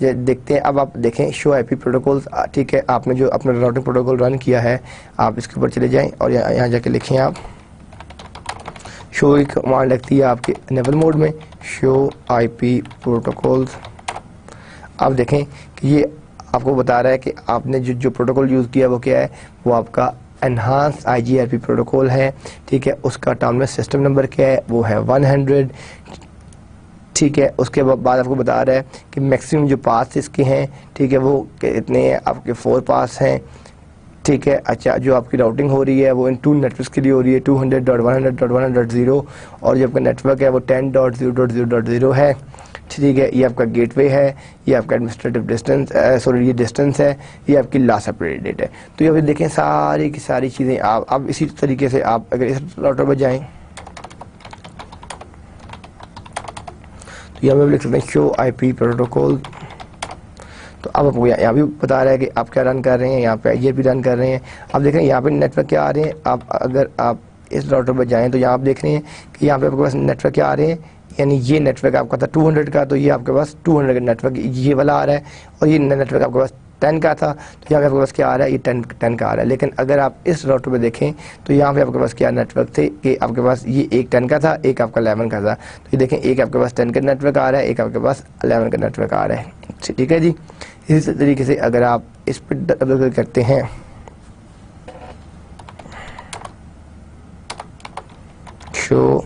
देखते हैं, अब आप देखें शो IP प्रोटोकॉल्स, ठीक है। आपने जो अपना राउटिंग प्रोटोकॉल रन किया है आप इसके ऊपर चले जाएं और यहाँ जाके लिखें आप शो की कमांड लगती है आपके इनेबल मोड में, शो IP प्रोटोकॉल्स। आप देखें कि ये आपको बता रहा है कि आपने जो प्रोटोकॉल यूज़ किया वो क्या है, वो आपका एनहांस IGRP प्रोटोकॉल है, ठीक है। उसका टर्मिनल सिस्टम नंबर क्या है, वो है 100, ठीक है। उसके बाद आपको बता रहा है कि मैक्सिमम जो पास इसके हैं, ठीक है, वो कितने हैं, आपके 4 पास हैं, ठीक है। अच्छा, जो आपकी राउटिंग हो रही है वो इन 2 नेटवर्क्स के लिए हो रही है, 200.100.100.0 और जो आपका नेटवर्क है वो 10.0.0.0 है, ठीक है। ये आपका गेटवे है, ये आपका एडमिनिस्ट्रेटिव डिस्टेंस, ये डिस्टेंस है, ये आपकी लास्ट अपडेट डेट है। तो ये देखें सारी की सारी चीज़ें आप अब इसी तरीके से आप अगर इस राउटर पर जाएं तो यहाँ पे लिख सकते हैं शो IP प्रोटोकॉल। तो अब आपको यहाँ भी बता रहा है कि आप क्या रन कर रहे हैं, यहाँ पे ये भी रन कर रहे हैं। अब देखें यहाँ पे नेटवर्क क्या आ रहे हैं, आप अगर आप इस राउटर पर जाएं तो यहाँ आप देख रहे हैं कि यहाँ पे आपके पास नेटवर्क क्या आ रहे हैं, यानी ये नेटवर्क आपका था 200 का, तो ये आपके पास 200 का नेटवर्क ये वाला आ रहा है, और ये नेटवर्क आपके पास 10 का था, तो यहाँ पे आपके पास क्या आ रहा है, ये 10 का आ रहा है। लेकिन अगर आप इस राउटर पे देखें तो यहाँ पे आपके पास क्या नेटवर्क थे कि आपके पास ये एक 10 का था, एक आपका 11 का था। तो ये देखें एक आपके पास 10 का नेटवर्क आ रहा है, एक आपके पास 11 का नेटवर्क आ रहा है, ठीक है जी। इसी तरीके से अगर आप इस पर डबल क्लिक करते हैं शो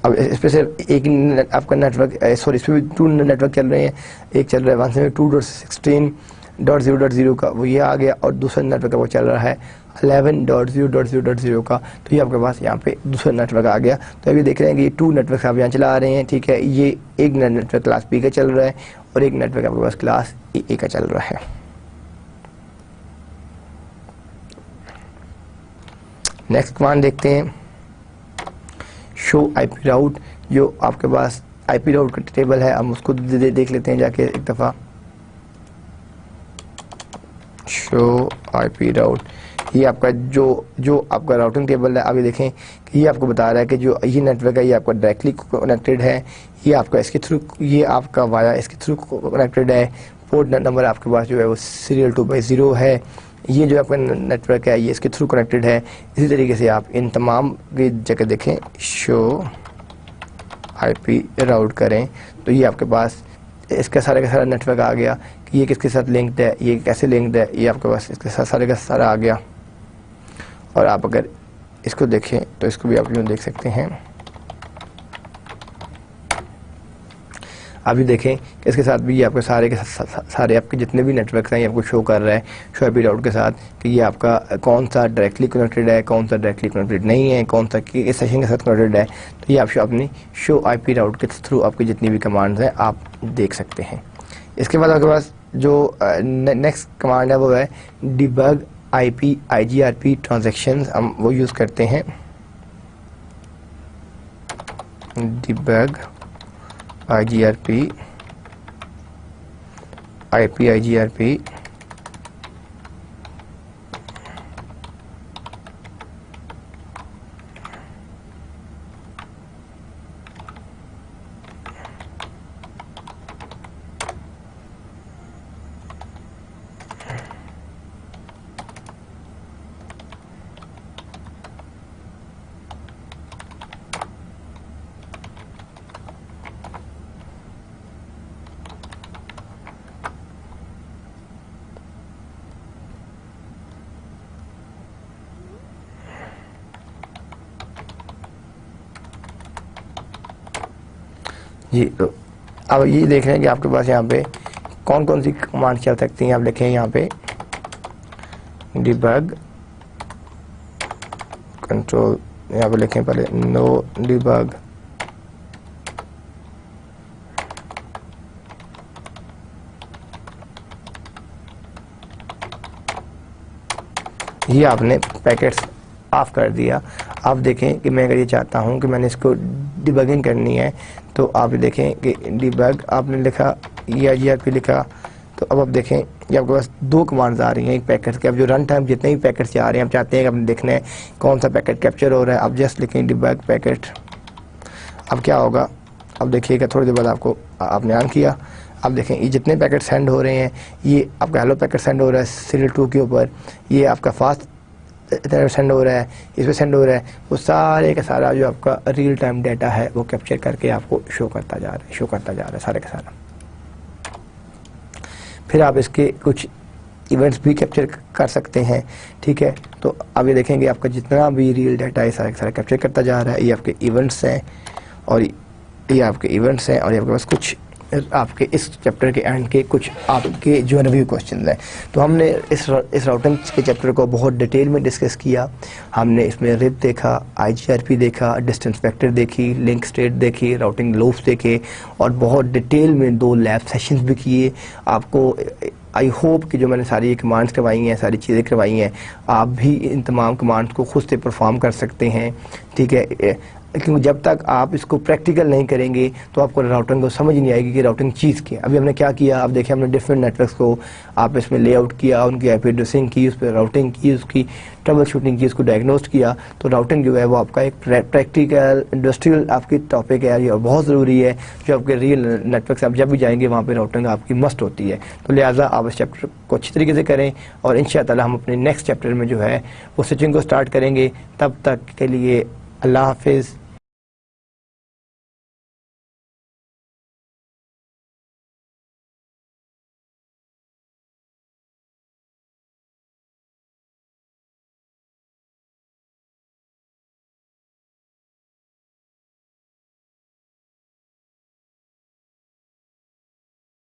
अब इस पर सिर्फ एक आपका नेटवर्क, सॉरी इस पर भी 2 नेटवर्क चल रहे हैं। एक चल रहा है 172.16.0.0 का, वो ये आ गया, और दूसरा नेटवर्क वो चल रहा है 11.0.0.0 का। तो ये आपके पास यहाँ पे दूसरा नेटवर्क आ गया। तो अभी देख रहे हैं कि ये 2 नेटवर्क आप यहाँ चला रहे हैं, ठीक है। ये एक नेटवर्क क्लास बी का चल रहा है और एक नेटवर्क आपके पास क्लास ए का चल रहा है। नेक्स्ट कमांड देखते हैं, शो आईपी राउट। जो आपके पास आईपी राउट का टेबल है, हम उसको देख लेते हैं जाके एक दफ़ा। शो आईपी राउट, ये आपका जो आपका राउटिंग टेबल है। अभी देखें कि ये आपको बता रहा है कि जो ये नेटवर्क है ये आपका डायरेक्टली कनेक्टेड है, ये आपका इसके थ्रू, ये आपका वाया इसके थ्रू कनेक्टेड है। पोर्ट नंबर आपके पास जो है वो सीरियल 2/0 है। ये जो आपका नेटवर्क है ये इसके थ्रू कनेक्टेड है। इसी तरीके से आप इन तमाम की जगह देखें, शो आईपी राउट करें तो ये आपके पास इसका सारे का सारा नेटवर्क आ गया कि ये किसके साथ लिंक्ड है, ये कैसे लिंक्ड है, ये आपके पास इसके साथ सारे का सारा आ गया। और आप अगर इसको देखें तो इसको भी आप यूँ देख सकते हैं। अभी देखें कि इसके साथ भी ये आपके सारे के सारे आपके जितने भी नेटवर्क हैं ये आपको शो कर रहा है, शो आईपी राउट के साथ, कि ये आपका कौन सा डायरेक्टली कनेक्टेड है, कौन सा डायरेक्टली कनेक्टेड नहीं है, कौन सा इस सेशन के साथ कनेक्टेड है। तो ये आप अपनी शो आईपी राउट के थ्रू आपकी जितनी भी कमांड्स हैं आप देख सकते हैं। इसके बाद आपके पास जो नेक्स्ट कमांड है वो है डिबग आईपी IGRP ट्रांजैक्शंस, हम वो यूज़ करते हैं। डिबग IGRP IP IGRP जी। तो अब ये देख रहे हैं कि आपके पास यहाँ पे कौन कौन सी कमांड चल सकती हैं। आप देखें यहाँ पे डिबग कंट्रोल, यहाँ पे लिखें पहले नो डिबग, ये आपने पैकेट्स ऑफ कर दिया। आप देखें कि मैं अगर ये चाहता हूँ कि मैंने इसको डिबगिंग करनी है तो आप देखें कि डिबग आपने लिखा या IGRP लिखा, तो अब आप देखें ये आपके पास 2 कमांड्स आ रही हैं एक पैकेट के। अब जो रन टाइम जितने भी पैकेट्स आ रहे हैं आप चाहते हैं कि आपने देखना है कौन सा पैकेट कैप्चर हो रहा है, आप जस्ट लिखें डिबग पैकेट। अब क्या होगा, अब देखिएगा थोड़ी देर बाद आपको आपने ऑन किया, अब देखें ये जितने पैकेट सेंड हो रहे हैं, ये आपका हेलो पैकेट सेंड हो रहा है सीरियल 2 के ऊपर, ये आपका फास्ट सेंड हो रहा है, इसमें सेंड हो रहा है, वो सारे का सारा जो आपका रियल टाइम डाटा है वो कैप्चर करके आपको शो करता जा रहा है सारे का सारा। फिर आप इसके कुछ इवेंट्स भी कैप्चर कर सकते हैं, ठीक है। तो अब ये देखेंगे आपका जितना भी रियल डाटा है सारा का सारा कैप्चर करता जा रहा है। ये आपके इवेंट्स हैं और ये आपके इवेंट्स हैं और ये आपके पास कुछ आपके इस चैप्टर के एंड के कुछ आपके जो रिव्यू क्वेश्चन हैं। तो हमने इस राउटिंग के चैप्टर को बहुत डिटेल में डिस्कस किया। हमने इसमें रिप देखा, IGRP देखा, डिस्टेंस वेक्टर देखी, लिंक स्टेट देखी, राउटिंग लूप्स देखे और बहुत डिटेल में 2 लैब सेशंस भी किए। आपको आई होप कि जो मैंने सारी कमांड्स करवाई हैं, सारी चीज़ें करवाई हैं, आप भी इन तमाम कमांड्स को खुद से परफॉर्म कर सकते हैं, ठीक है। क्योंकि जब तक आप इसको प्रैक्टिकल नहीं करेंगे तो आपको राउटिंग को समझ नहीं आएगी कि राउटिंग चीज़ क्या है। अभी हमने क्या किया, अब देखिए हमने डिफरेंट नेटवर्क्स को आप इसमें लेआउट किया, उनकी IP एड्रेसिंग की, उस पर राउटिंग की, उसकी ट्रबल शूटिंग की, उसको डायग्नोस्ट किया। तो राउटिंग जो है वो आपका एक प्रैक्टिकल इंडस्ट्रियल आपकी टॉपिक है और बहुत ज़रूरी है। जो आपके रियल नेटवर्क से आप जब भी जाएंगे वहाँ पर राउटिंग आपकी मस्ट होती है। तो लिहाजा आप इस चैप्टर को अच्छी तरीके से करें और इंशाअल्लाह हम अपने नेक्स्ट चैप्टर में जो है वो स्विचिंग को स्टार्ट करेंगे। तब तक के लिए अल्लाह हाफिज़।